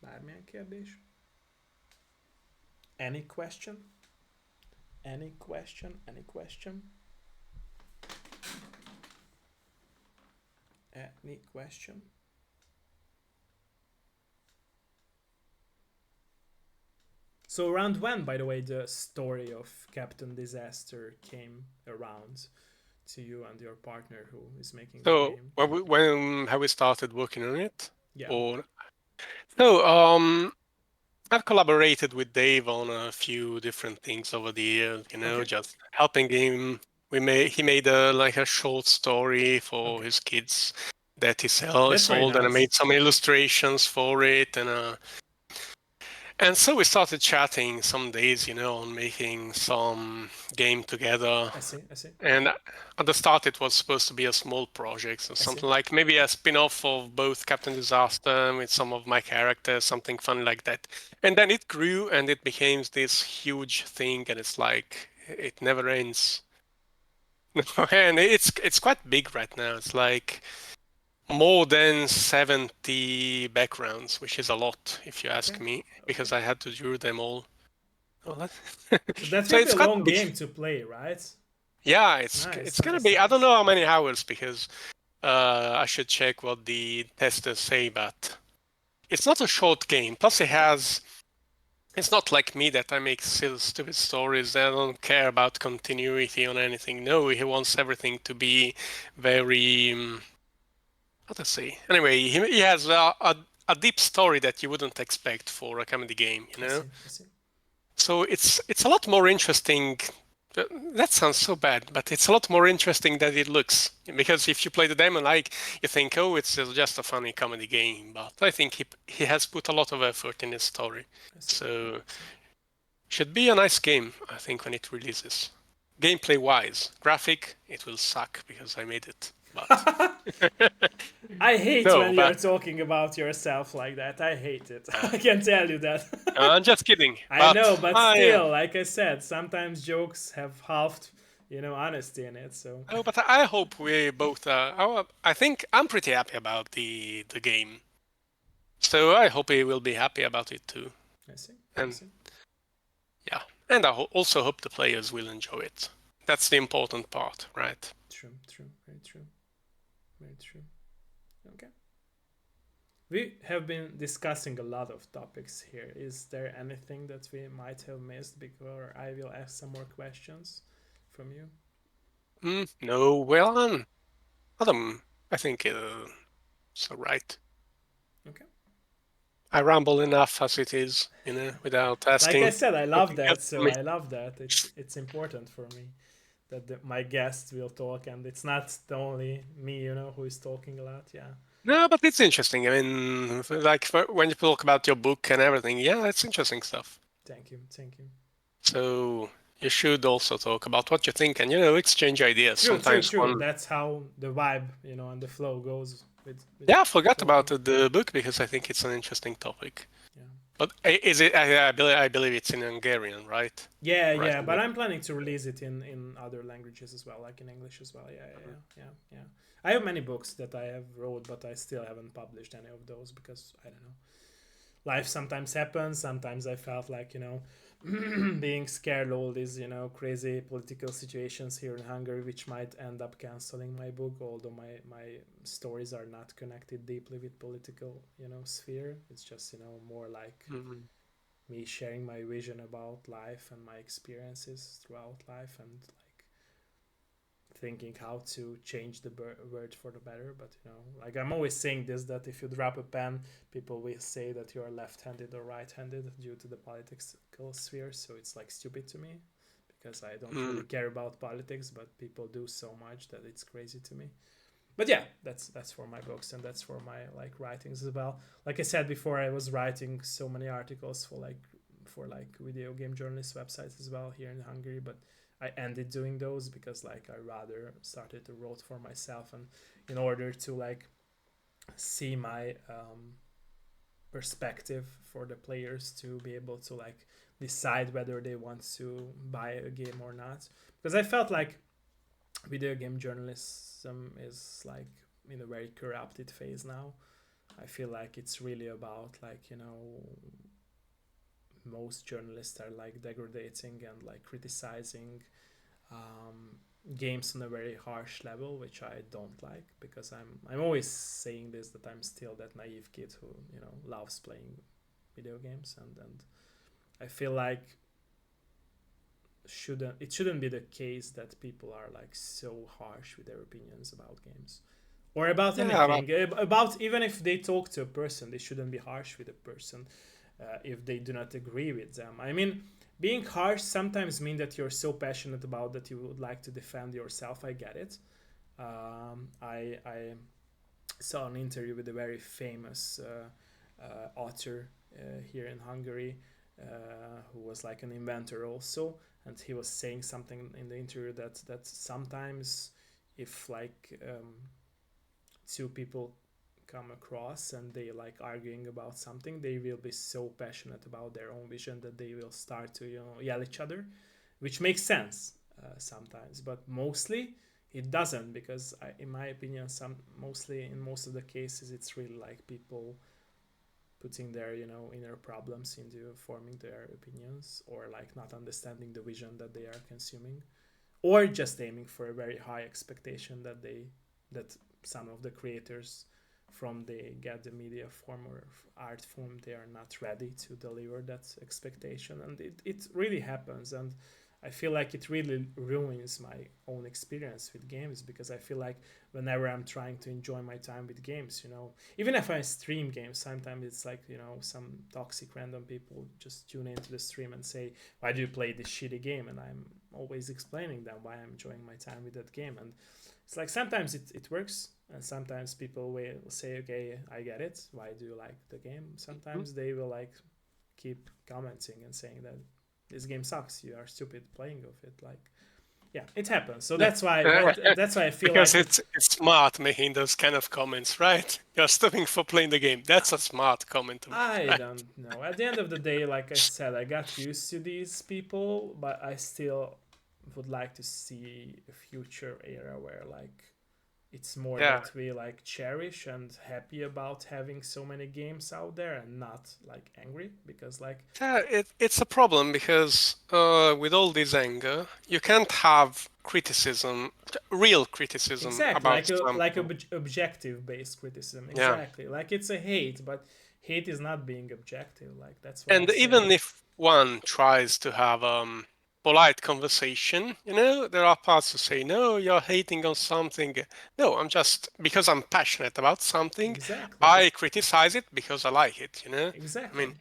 Bármilyen kérdés? Any question? Any question? Any question? Any question? So around when, by the way, the story of Captain Disaster came around to you and your partner who is making the So game? when have we started working on it? Yeah. Or so I've collaborated with Dave on a few different things over the years. You know, Okay. just helping him. He made a like a short story for Okay. his kids. that he That's very sold, and I nice. made some illustrations for it, and so we started chatting some days, on making some game together. I see. I see. And at the start, it was supposed to be a small project, so I see. something like maybe a spin-off of both Captain Disaster with some of my characters, something fun like that. And then it grew, and it became this huge thing, and it's like it never ends. And it's quite big right now. It's like more than 70 backgrounds, which is a lot, if you ask Okay. me, Okay. because I had to do them all. Oh, So that so will be it's a quite long big. game to play, right? Yeah, Nice, it's gonna nice, be. I don't nice. know how many hours because I should check what the testers say, but it's not a short game. Plus, it Okay. has. It's not like me that I make silly, stupid stories. I don't care about continuity on anything. No, he wants everything to be very. How to say? Anyway, he has a deep story that you wouldn't expect for a comedy game, I see. I see. So it's a lot more interesting. That sounds so bad, but it's a lot more interesting than it looks. Because if you play the demo, like you think, oh, it's just a funny comedy game, but I think he has put a lot of effort in his story. I see. So I see. should be a nice game, I think, when it releases. Gameplay wise, graphic, it will suck because I made it. But I hate no, when you're but talking about yourself like that. I hate it. uh, I can tell you that. I'm just kidding. I know, But but I still, like I said, sometimes jokes have halved, honesty in it. So Oh, but I hope we both. I think I'm pretty happy about the game, so I hope he will be happy about it too. I see. I And see. yeah, and I also hope the players will enjoy it. That's the important part, right? True. True. Very true. Very true. Okay. We have been discussing a lot of topics here. Is there anything that we might have missed before I will ask some more questions from you? No, well, Adam, I think it's all right. Okay. I ramble enough as it is, without Like I asking said, I love something else that. from So me. I love that. It's important for me that my guests will talk, and it's not only me, who is talking a lot. Yeah. No, but it's interesting. I mean, like when you talk about your book and everything, yeah, it's interesting stuff. Thank you. Thank you. So you should also talk about what you think and exchange ideas. True. True. Sometimes True. one. That's how the vibe, and the flow goes with Yeah, I forgot about talking. the book because I think it's an interesting topic. Yeah. But is it? I believe it's in Hungarian, right? Yeah, Right. yeah, but I'm planning to release it in other languages as well, like in English as well. Yeah, yeah, yeah, yeah, yeah. I have many books that I have wrote, but I still haven't published any of those because I don't know. Life sometimes happens. Sometimes I felt like being scared all these crazy political situations here in Hungary, which might end up canceling my book. Although my stories are not connected deeply with political sphere. It's just more like Mhm. me sharing my vision about life and my experiences throughout life and like thinking how to change the word for the better. But like I'm always saying this, that if you drop a pen, people will say that you are left-handed or right-handed due to the political sphere. So it's like stupid to me because I don't really Mm. care about politics, but people do so much that it's crazy to me. But yeah, that's for my books and that's for my like writings as well. Like I said before, I was writing so many articles for video game journalist websites as well here in Hungary, but I ended doing those because like I rather started to write for myself, and in order to like see my perspective for the players to be able to like decide whether they want to buy a game or not, because I felt like video game journalism is like in a very corrupted phase now. I feel like it's really about like most journalists are like degrading and like criticizing um, games on a very harsh level, which I don't like because I'm always saying this, that I'm still that naive kid who loves playing video games, and I feel like shouldn't be the case that people are like so harsh with their opinions about games or about Yeah, but anything. About even if they talk to a person, they shouldn't be harsh with a person if they do not agree with them. I mean, being harsh sometimes mean that you're so passionate about that you would like to defend yourself. I get it. I saw an interview with a very famous author here in Hungary, who was like an inventor also, and he was saying something in the interview that sometimes if like two people come across and they like arguing about something, they will be so passionate about their own vision that they will start to yell at each other, which makes sense sometimes, but mostly it doesn't, because in my opinion, mostly in most of the cases, it's really like people putting their inner problems into forming their opinions, or like not understanding the vision that they are consuming, or just aiming for a very high expectation that some of the creators from they get the media form or art form, they are not ready to deliver that expectation, and it really happens. And I feel like it really ruins my own experience with games, because I feel like whenever I'm trying to enjoy my time with games, even if I stream games, sometimes it's like, some toxic random people just tune into the stream and say, why do you play this shitty game? And I'm always explaining them why I'm enjoying my time with that game. And it's like sometimes it works, and sometimes people will say, okay, I get it, why do you like the game? Sometimes they will like keep commenting and saying that this game sucks, you are stupid playing of it. Like, yeah, it happens. So that's why I feel because like it's smart making those kind of comments, right? You're stopping for playing the game. That's a smart comment to make, I right? don't know. At the end of the day, like I said, I got used to these people, but I still would like to see a future era where like it's more Yeah. that we like cherish and happy about having so many games out there, and not like angry, because like Yeah, it's a problem because with all this anger, you can't have criticism, real criticism exactly about like something. objective based criticism, Yeah. exactly, like it's a hate, but hate is not being objective, like that's what I And say. even if one tries to have polite conversation, there are parts who say, no, you're hating on something. No, I'm just, because I'm passionate about something, Exactly, I criticize it because I like it. I exactly, mean,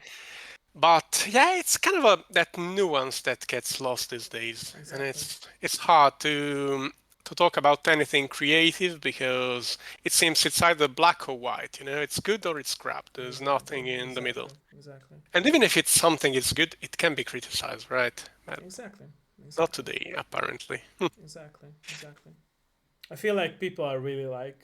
but yeah, it's kind of that nuance that gets lost these days, and exactly, it's hard to talk about anything creative because it seems it's either black or white. It's good or it's crap. There's exactly, nothing in the middle. exactly, exactly, And even if it's something is good, it can be criticized, right? But exactly, not exactly, today, apparently. exactly, exactly. I feel like people are really like,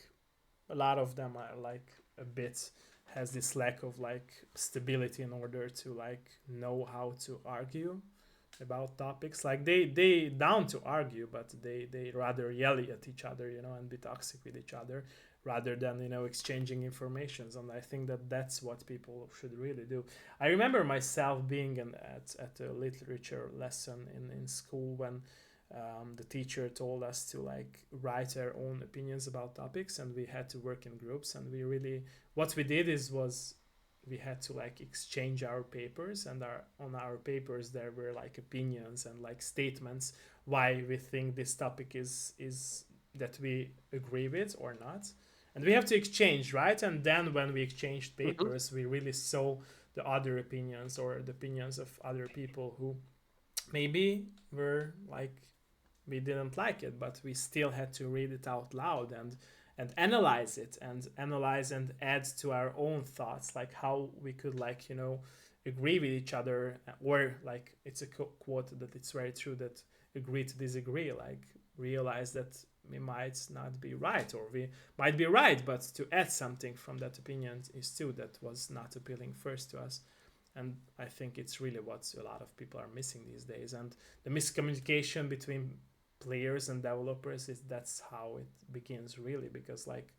a lot of them are like a bit, has this lack of like stability in order to like know how to argue about topics. Like they down to argue, but they rather yell at each other, and be toxic with each other, rather than exchanging informations. And I think that that's what people should really do. I remember myself being at a literature lesson in school, when the teacher told us to like write our own opinions about topics, and we had to work in groups. And we really, what we did was we had to like exchange our papers, and on our papers there were like opinions and like statements why we think this topic is that we agree with or not. And we have to exchange, right? And then when we exchanged Mhm. papers, we really saw the other opinions, or the opinions of other people who maybe were like, we didn't like it, but we still had to read it out loud and analyze it, and analyze and add to our own thoughts, like how we could like agree with each other, or like it's a quote that it's very true, that agree to disagree, like realize that we might not be right, or we might be right, but to add something from that opinion is too that was not appealing first to us. And I think it's really what a lot of people are missing these days. And the miscommunication between players and developers, is that's how it begins, really, because like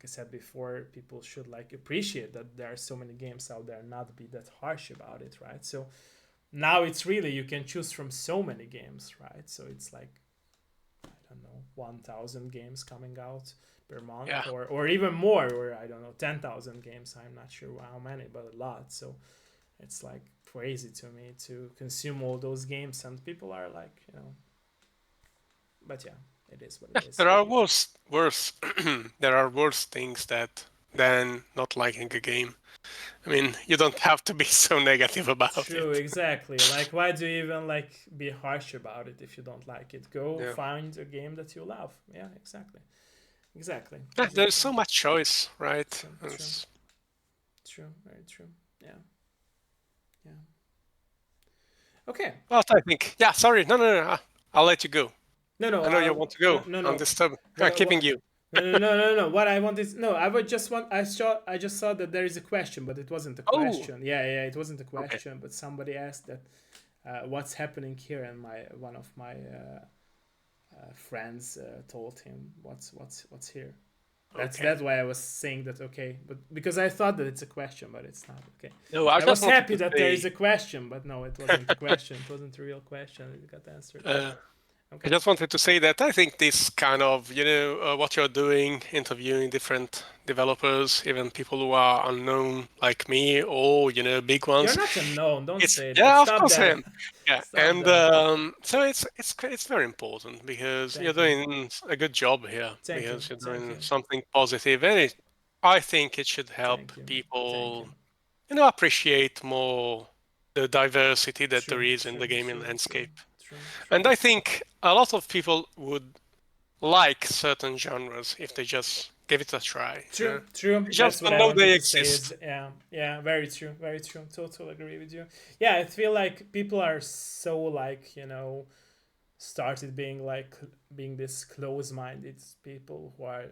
I said before, people should like appreciate that there are so many games out there, not be that harsh about it, right? So now it's really, you can choose from so many games, right? So it's like, I don't know, 1,000 games coming out per Yeah. month, or even more, or I don't know, 10,000 games, I'm not sure how many, but a lot. So it's like crazy to me to consume all those games, and people are like, but yeah, it is what it is. There are worse there are worse things that than not liking a game. I mean, you don't have to be so negative about True, it. exactly. Like, why do you even like be harsh about it if you don't like it? Go Yeah. find a game that you love. Yeah, exactly. Exactly. Yeah, there's Exactly. so much choice, right? True. True. It's, True. Very true. Yeah. Yeah. Okay. but I think, yeah, sorry, no. I'll let you go. No, no, I know you want to no, go. no, I'm no. disturbing, keeping What? you. No, no, no, no, no. What I want is no. I would just want. I just saw that there is a question, but it wasn't a Oh, question. Yeah, yeah, it wasn't a okay. question. But somebody asked that, what's happening here, and my one of my friends told him what's here. Okay. That's why I was saying that. Okay, but because I thought that it's a question, but it's not. Okay, No, I I just was wanted happy to that there is say, a question, but no, it wasn't a question. It wasn't a real question. It got answered. uh, I Okay. just wanted to say that I think this kind of, what you're doing, interviewing different developers, even people who are unknown like me, or, big You're ones. not unknown. Don't It's, say that. yeah, of Stop course I that. am. Yeah, Stop and that. so it's very important because you're Thank you. doing a good job here Thank you. because you're Thank doing you. something positive, and I think it should help Thank you. Thank you. people, appreciate more the diversity that there True. is in True. the gaming True. True. landscape. True. True. And I think a lot of people would like certain genres if they just give it a try. True. True. They That's just what don't I know wanted they to say. Is exist. yeah. Yeah. Very true. Very true. Totally agree with you. Yeah. I feel like people are so like started being like being this close-minded people who are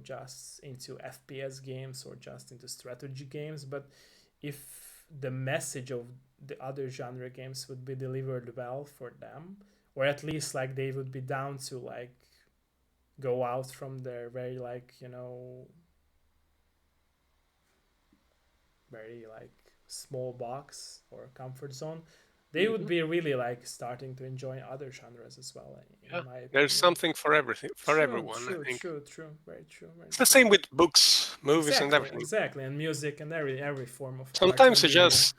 just into FPS games or just into strategy games. But if the message of the other genre games would be delivered well for them, or at least like they would be down to like go out from their very like very like small box or comfort zone, they would Mhm. be really like starting to enjoy other genres as well, Yeah, in my there's opinion. something for everything, for True, everyone, I true, think. true, true. Very true, very It's the true. same with books, movies, and Exactly, everything. exactly. And music and every form of art Sometimes and you media. just,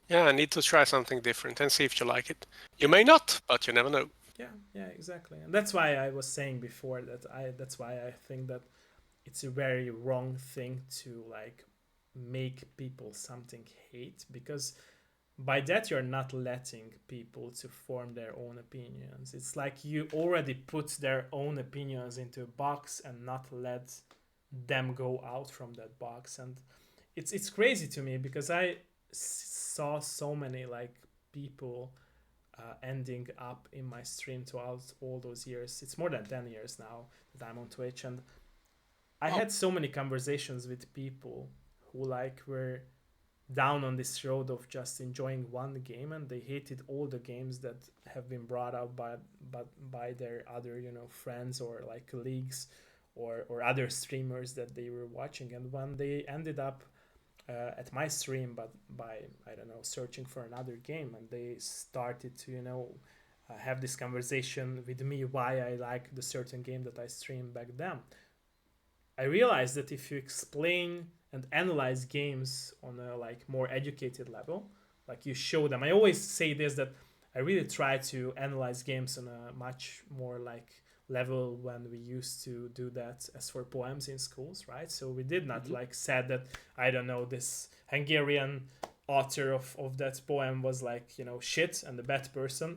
yeah, need to try something different and see if you like it. You may not, but you never know. Yeah, yeah, exactly. And that's why I was saying before that that's why I think that it's a very wrong thing to like make people something hate, because by that you're not letting people to form their own opinions. It's like you already put their own opinions into a box and not let them go out from that box. And it's crazy to me because I saw so many like people ending up in my stream throughout all those years. It's more than 10 years now that I'm on Twitch, and I Oh, had so many conversations with people who like were down on this road of just enjoying one game, and they hated all the games that have been brought up by their other friends or like colleagues or other streamers that they were watching. And when they ended up at my stream, but by I don't know searching for another game, and they started to have this conversation with me why I like the certain game that I streamed back then, I realized that if you explain and analyze games on a like more educated level, like you show them. I always say this, that I really try to analyze games on a much more like level when we used to do that as for poems in schools, right? So we did not mhm. like said that I don't know this Hungarian author of that poem was like shit and a bad person.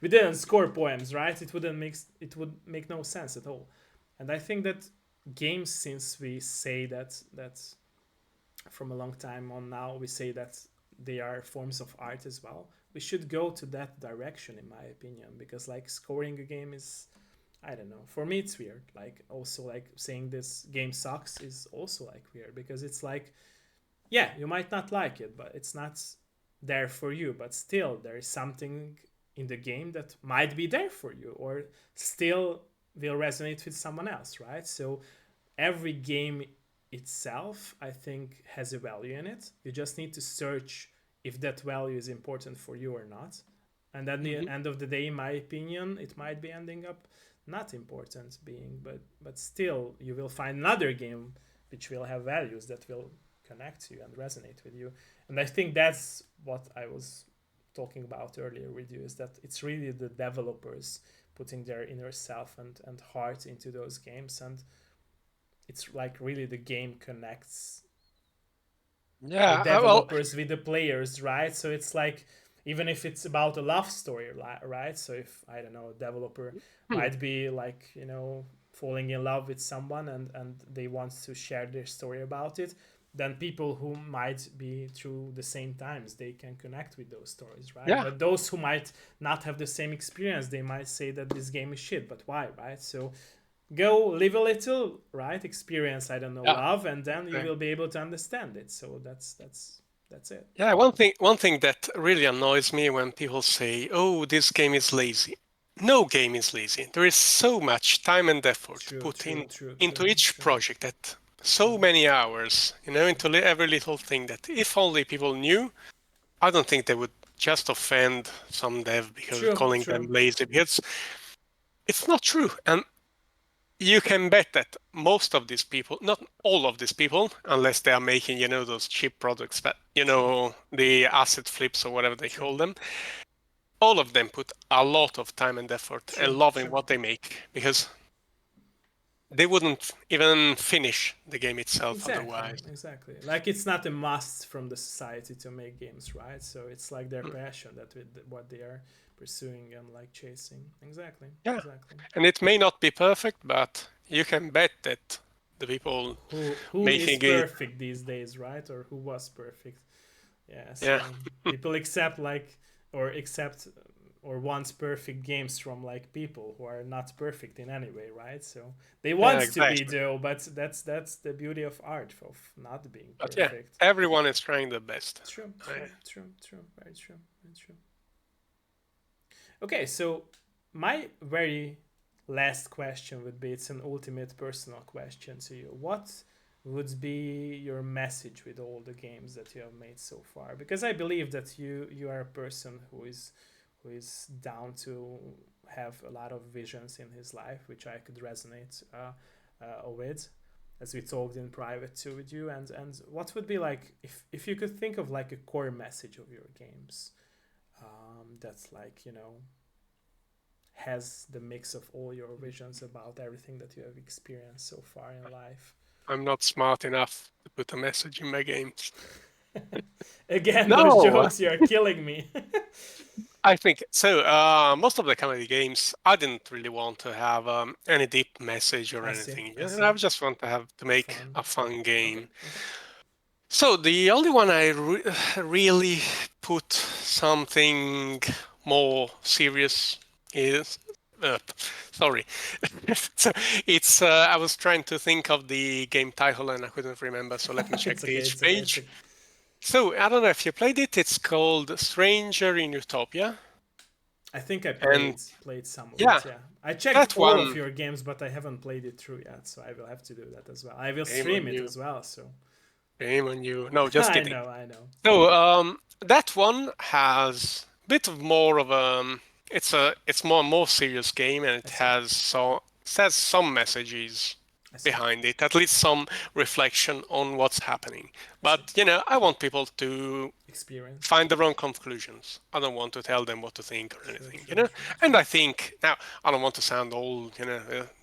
We didn't score poems, right? It would make no sense at all. And I think that games, since we say that from a long time on now, we say that they are forms of art as well, we should go to that direction in my opinion, because like scoring a game is, I don't know, for me it's weird. Like also like saying this game sucks is also like weird, because it's like, yeah, you might not like it, but it's not there for you. But still, there is something in the game that might be there for you, or still will resonate with someone else, right? So every game itself, I think, has a value in it. You just need to search if that value is important for you or not. And at the Mhm. end of the day, in my opinion, it might be ending up not important being, but still, you will find another game which will have values that will connect to you and resonate with you. And I think that's what I was talking about earlier with you, is that it's really the developers putting their inner self and heart into those games. And it's like really the game connects the Yeah, well, developers with the players, right? So it's like, even if it's about a love story, right? So if I don't know, a developer hmm, might be like falling in love with someone and they want to share their story about it, then people who might be through the same times, they can connect with those stories, right? Yeah, But those who might not have the same experience, they might say that this game is shit. But why, right? So go live a little, right? Experience, I don't know, yeah. love, and then you Okay. will be able to understand it. So that's it. Yeah, one thing that really annoys me when people say, "Oh, this game is lazy." No game is lazy. There is so much time and effort True, put true, in true, into true, each true, project, that so true, many hours, into every little thing, that if only people knew, I don't think they would just offend some dev because true, calling them true. lazy, because it's not true. And you can bet that most of these people, not all of these people, unless they are making, those cheap products, but True, the asset flips or whatever they true, call them, all of them put a lot of time and effort true, and love in true. what they make, because they wouldn't even finish the game itself Exactly, otherwise. exactly. Like it's not a must from the society to make games, right? So it's like their Mm, passion that with what they are pursuing and like chasing. Exactly, yeah, exactly. and it may not be perfect, but you can bet that the people Who is making it, perfect these days, right? Or who was perfect? Yeah. yeah, So people accept like or accept or wants perfect games from like people who are not perfect in any way, right? So they yeah, want to be exactly. though, but that's the beauty of art of not being But yeah, perfect. everyone is trying their best. True, true, I- true, true, very true, very true. Okay, so my very last question would be, it's an ultimate personal question to you. What would be your message with all the games that you have made so far? Because I believe that you are a person who is down to have a lot of visions in his life, which I could resonate with, as we talked in private too with you. And what would be like if you could think of like a core message of your games, that's like has the mix of all your visions about everything that you have experienced so far in life. I'm not smart enough to put a message in my games. Again, those No, jokes, you are killing me. I think so. Most of the comedy games, I didn't really want to have any deep message or I see, anything. I Yeah, see. I just want to have to make Fun. a fun Okay, game. okay. So the only one I really put something more serious is. Sorry. So it's. I was trying to think of the game title and I couldn't remember. So let me check It's the okay, each it's okay, it's page. okay. So I don't know if you played it. It's called Stranger in Utopia. I think I And played some of yeah, it, yeah. I checked that all of one, your games, but I haven't played it through yet, so I will have to do that as well. I will shame stream on it you. as well, so Shame on you. No, just I kidding. know, I know. So that one has a bit of more of a. It's more serious game, and I it see. says some messages I see. behind it, at least some reflection on what's happening. I see. But I want people to Experience. find their own conclusions. I don't want to tell them what to think or True, anything. true, true, And true. I think now I don't want to sound old.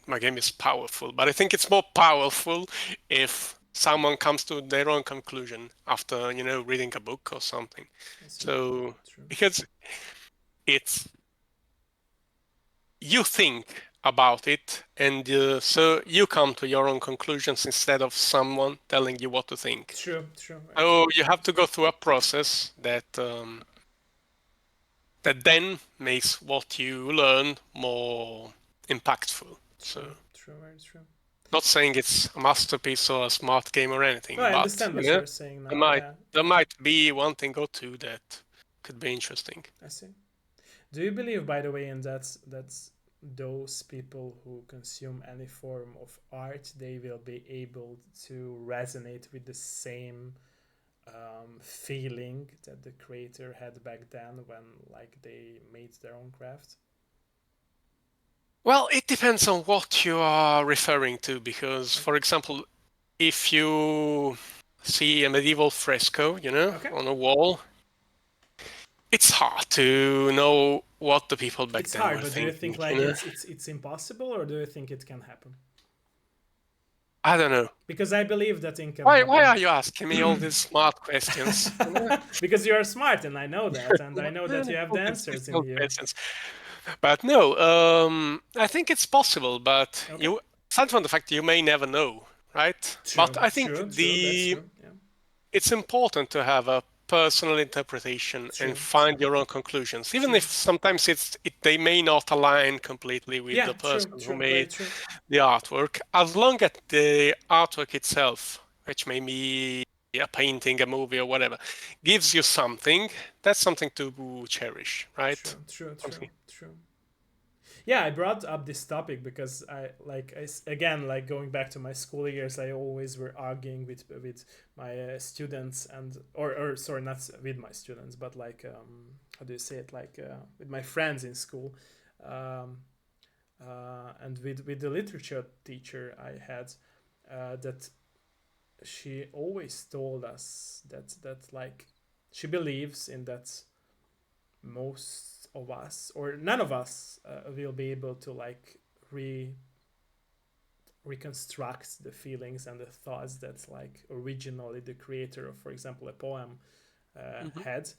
My game is powerful, but I think it's more powerful if someone comes to their own conclusion after reading a book or something. I see. So True. because it's you think about it, and so you come to your own conclusions instead of someone telling you what to think. True, true, very So true, you very have to true. go through a process that then makes what you learn more impactful. So, True, true, very true. not saying it's a masterpiece or a smart game or No, anything, I but understand what you're saying there now. might Yeah, there yeah, might be one thing or two that could be interesting. I see. Do you believe, by the way, in that's those people who consume any form of art, they will be able to resonate with the same feeling that the creator had back then when like they made their own craft? Well, it depends on what you are referring to, because, Okay. for example, if you see a medieval fresco, Okay. on a wall, it's hard to know what the people back It's then hard, were but do you thinking, think like it's impossible, or do you think it can happen? I don't know. Because I believe that it can Why happen. are you asking me all these smart questions? Because you are smart, and I know that, and I know that you have the All these answers in difficult you. questions. But no, I think it's possible. But Okay. aside from the fact you may never know, right? But I think That's true. Yeah. it's important to have a personal interpretation and find your own conclusions, even if sometimes they may not align completely with the person who Very made true. the artwork, as long as the artwork itself, which may be a painting, a movie, or whatever, gives you something, that's something to cherish, right? True. Yeah, I brought up this topic because again, like going back to my school years, I always were arguing with my students, and or sorry, not with my students, but like how do you say it, like with my friends in school, um, and with the literature teacher I had, that she always told us that like she believes in that most of us or none of us will be able to like reconstruct the feelings and the thoughts that like originally the creator of, for example, a poem had.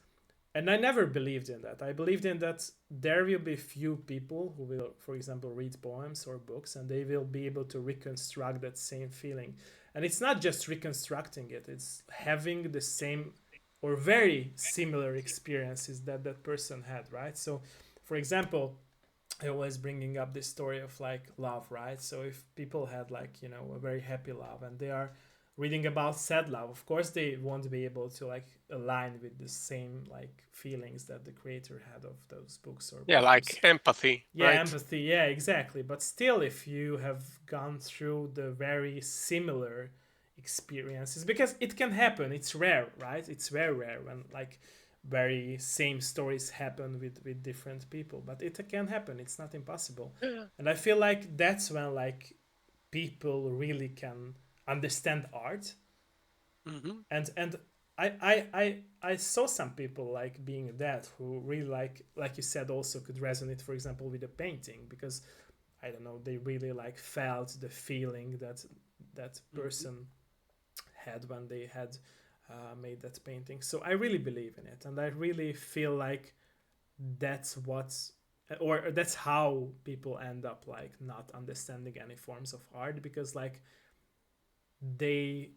And I never believed in that. I believed in that there will be few people who will, for example, read poems or books, and they will be able to reconstruct that same feeling. And it's not just reconstructing it, it's having the same or very similar experiences that that person had, right? So, for example, I always bringing up this story of like love, right? So if people had like, you know, a very happy love and they are reading about sad love, of course they won't be able to like align with the same like feelings that the creator had of those books or Yeah, poems. like empathy, Yeah, right? empathy. Yeah, exactly. But still, if you have gone through the very similar experiences, because it can happen, it's rare, right? It's very rare when like very same stories happen with different people, but it can happen. It's not impossible. Yeah. And I feel like that's when like people really can understand art. Mm-hmm. And I saw some people like being that who really like you said also could resonate, for example, with a painting, because I don't know, they really like felt the feeling that that person had when they had made that painting. So I really believe in it, and I really feel like that's what's or that's how people end up like not understanding any forms of art, because like they,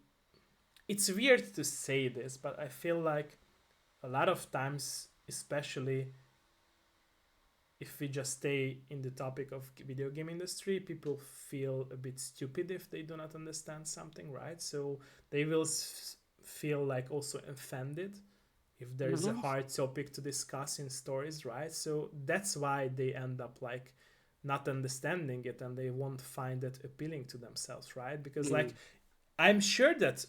it's weird to say this, but I feel like a lot of times, especially if we just stay in the topic of video game industry, people feel a bit stupid if they do not understand something, right? So they will feel like also offended if there is a Mm-hmm. hard topic to discuss in stories, right? So that's why they end up like not understanding it, and they won't find it appealing to themselves, right? Because like I'm sure that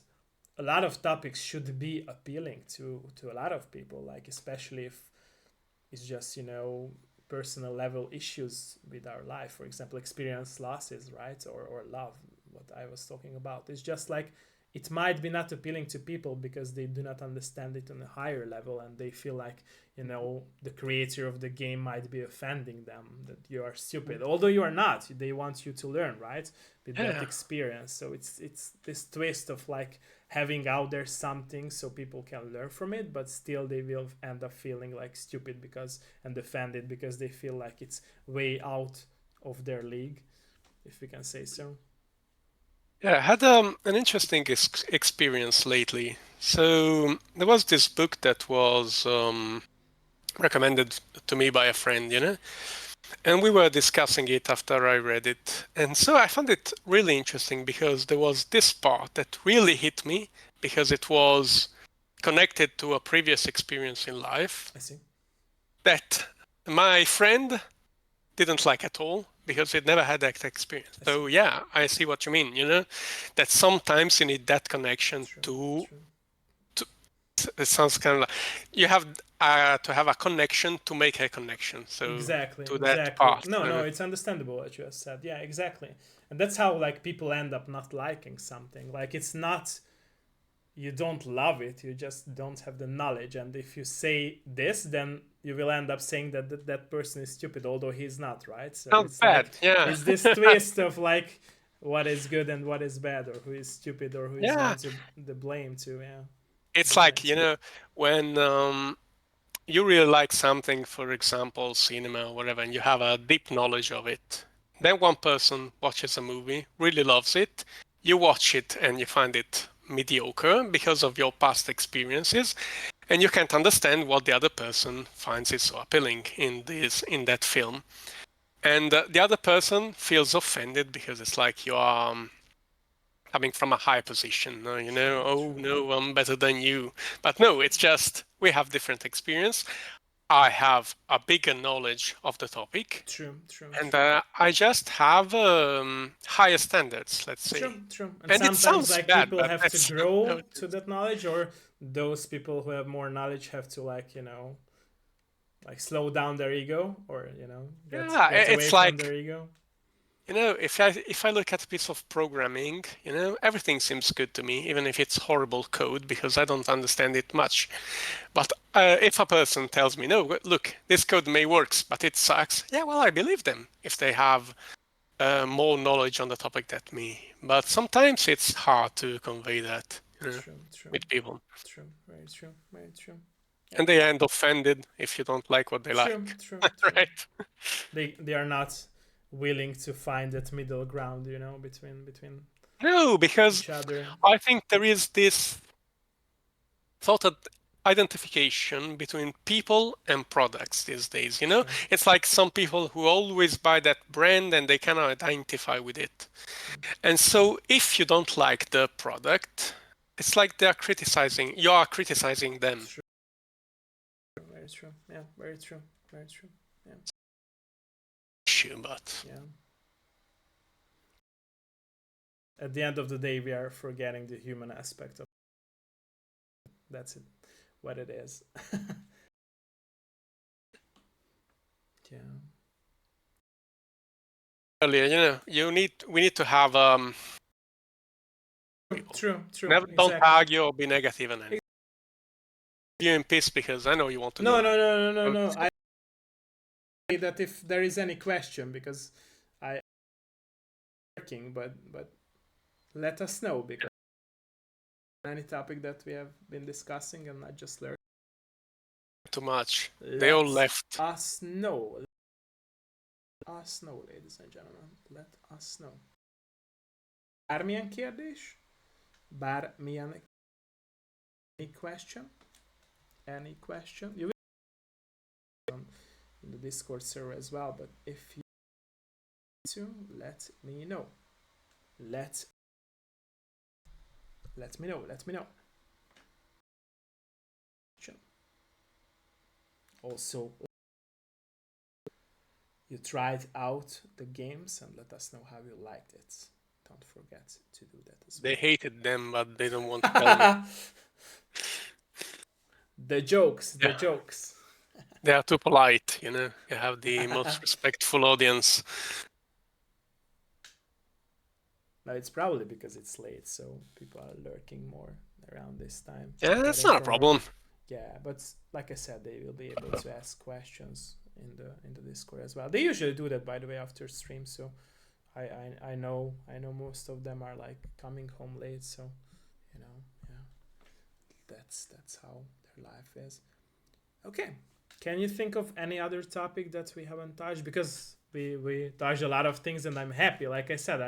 a lot of topics should be appealing to a lot of people, like especially if it's just, you know, personal level issues with our life, for example, experience losses, right? Or love, what I was talking about. It's just like it might be not appealing to people because they do not understand it on a higher level, and they feel like, you know, the creator of the game might be offending them, that you are stupid, although you are not. They want you to learn, right, with that Yeah. experience. So it's this twist of like having out there something so people can learn from it, but still they will end up feeling like stupid because and offended because they feel like it's way out of their league, if we can say so. Yeah, I had an interesting experience lately. So there was this book that was recommended to me by a friend, and we were discussing it after I read it. And so I found it really interesting because there was this part that really hit me because it was connected to a previous experience in life I see. that my friend didn't like at all because he'd never had that experience. I see. So yeah, I see what you mean, that sometimes you need that connection True. to, True. to it sounds kind of like you have to have a connection to make a connection. So Exactly, to that exactly. part. No, it's understandable what you have said. Yeah, exactly. And that's how like people end up not liking something. Like it's not you don't love it, you just don't have the knowledge. And if you say this, then you will end up saying that that person is stupid, although he's not, right? So Sounds it's like bad. Yeah. it's this twist of like what is good and what is bad, or who is stupid or who is Yeah. going to the blame to. Yeah, It's like, exactly. when you really like something, for example, cinema or whatever, and you have a deep knowledge of it, Then one person watches a movie, really loves it. You watch it and you find it mediocre because of your past experiences, and you can't understand what the other person finds it so appealing in that film. And the other person feels offended because it's like you are coming from a high position, oh no, I'm better than you. But no, it's just we have different experience. I have a bigger knowledge of the topic, True. and I just have higher standards, let's say. True. And And it sometimes sounds like bad, people but have to that's how grow it to is. that knowledge, or those people who have more knowledge have to like slow down their ego, or Yeah, get away it's from their like, ego. if I look at a piece of programming, everything seems good to me, even if it's horrible code because I don't understand it much. But if a person tells me, no, look, this code may works, but it sucks, yeah, well, I believe them if they have more knowledge on the topic than me. But sometimes it's hard to convey that, True. with people. True. Very true. Yeah. And they end offended if you don't like what they like. True. Right? They are not willing to find that middle ground, between No, because each other. I think there is this thought of identification between people and products these days. True. It's like some people who always buy that brand and they cannot identify with it. And so if you don't like the product, it's like you are criticizing them. True. Very true. Yeah. Very true. Very true. Yeah. Issue, but Yeah. At the end of the day, we are forgetting the human aspect of it. That's it. What it is. Yeah. earlier, we need to have True. never don't Exactly. argue or be negative and anything. You in peace because I know you want to No, do. no. I say that if there is any question, because I working, but let us know, because any topic that we have been discussing and not just learn. Too much. They all Let left. us know. Let us know, ladies and gentlemen. Let us know. Bármilyen kérdés? Bármilyen any question? Any question? You will in the Discord server as well, but if you to, let me know. Let me know. Let me know. Also, you tried out the games and let us know how you liked it. Don't forget to do that as well. They hated them, but they don't want to tell me. The jokes. They are too polite, You have the most respectful audience. No, it's probably because it's late, so people are lurking more around this time. Yeah, that's not a problem. Yeah, but like I said, they will be able to ask questions in the Discord as well. They usually do that, by the way, after stream. So I know most of them are like coming home late. So yeah, that's how their life is. Okay, can you think of any other topic that we haven't touched? Because we touched a lot of things, and I'm happy. Like I said,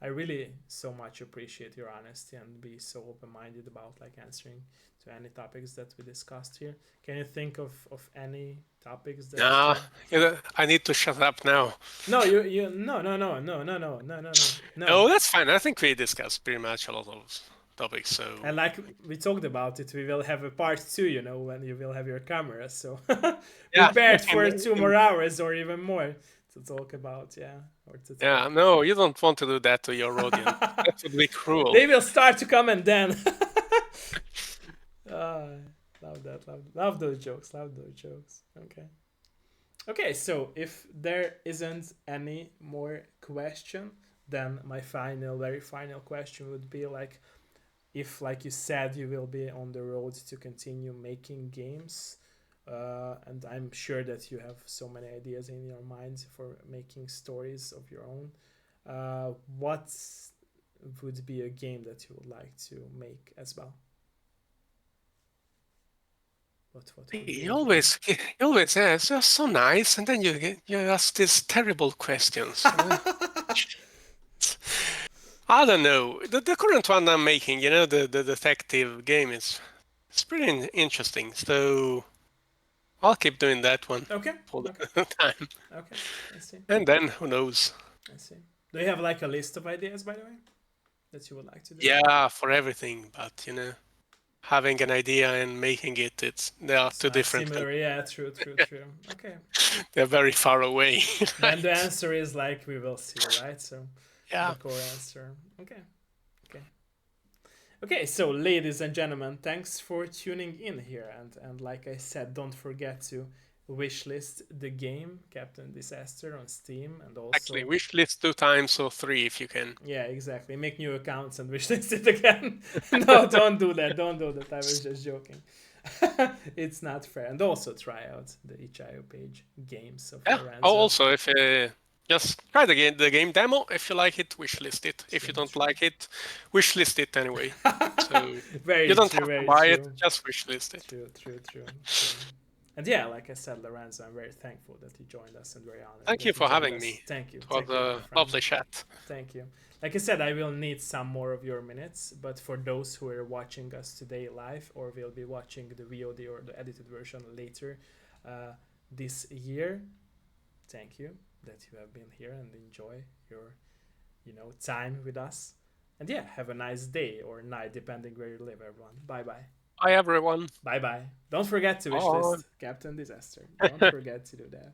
I really so much appreciate your honesty and be so open-minded about like answering to any topics that we discussed here. Can you think of any topics that Nah, I need to shut up now. no, you no. Oh, that's fine. I think we discussed pretty much a lot of topics. So And like we talked about it, we will have a part two, when you will have your camera. So yeah, prepared for 2 more hours or even more to talk about, yeah. Or to talk. yeah. No, you don't want to do that to your audience. That would be cruel. They will start to comment then. Love that. Love those jokes. Okay. Okay, so if there isn't any more question, then my very final question would be like, if like you said you will be on the road to continue making games, and I'm sure that you have so many ideas in your mind for making stories of your own, what would be a game that you would like to make as well? What would be He a game? always, he always says, "You're so nice," and then you ask these terrible questions. I don't know. The current one I'm making, the detective game it's pretty interesting. So I'll keep doing that one Okay, for okay, the time, okay. I see. and then who knows? I see. Do you have like a list of ideas, by the way, that you would like to do? Yeah, for everything, but having an idea and making it, they are It's two not different things. similar. Yeah, true, true, true. Okay. They're very far away, Then the right? answer is like we will see, right? So the Yeah. core answer. Okay. Okay. Okay, so ladies and gentlemen, thanks for tuning in here, and like I said, don't forget to wishlist the game Captain Disaster on Steam, and Actually, also wish list 2 times or three if you can. yeah, exactly, make new accounts and wishlist it again. No, don't do that. Don't do that. I was just joking. It's not fair. And also try out the itch.io page games of Yeah. Oh, Lorenzo. also, if just try the game demo. If you like it, wish list it. If True, you don't true. like it, wish list it anyway. So you Very don't true, have to very buy it, true. just wish list it. True, true, true, true. And yeah, like I said, Lorenzo, I'm very thankful that you joined us and very honored Thank you that you for joined having us. me. It was Thank you, my a friend. lovely chat. Thank you. Like I said, I will need some more of your minutes, but for those who are watching us today live or will be watching the VOD or the edited version later uh, this year, thank you that you have been here and enjoy your, time with us. And yeah, have a nice day or night, depending where you live, everyone. Bye bye. Bye, everyone. Bye bye. Don't forget to Bye. wishlist Captain Disaster. Don't forget to do that.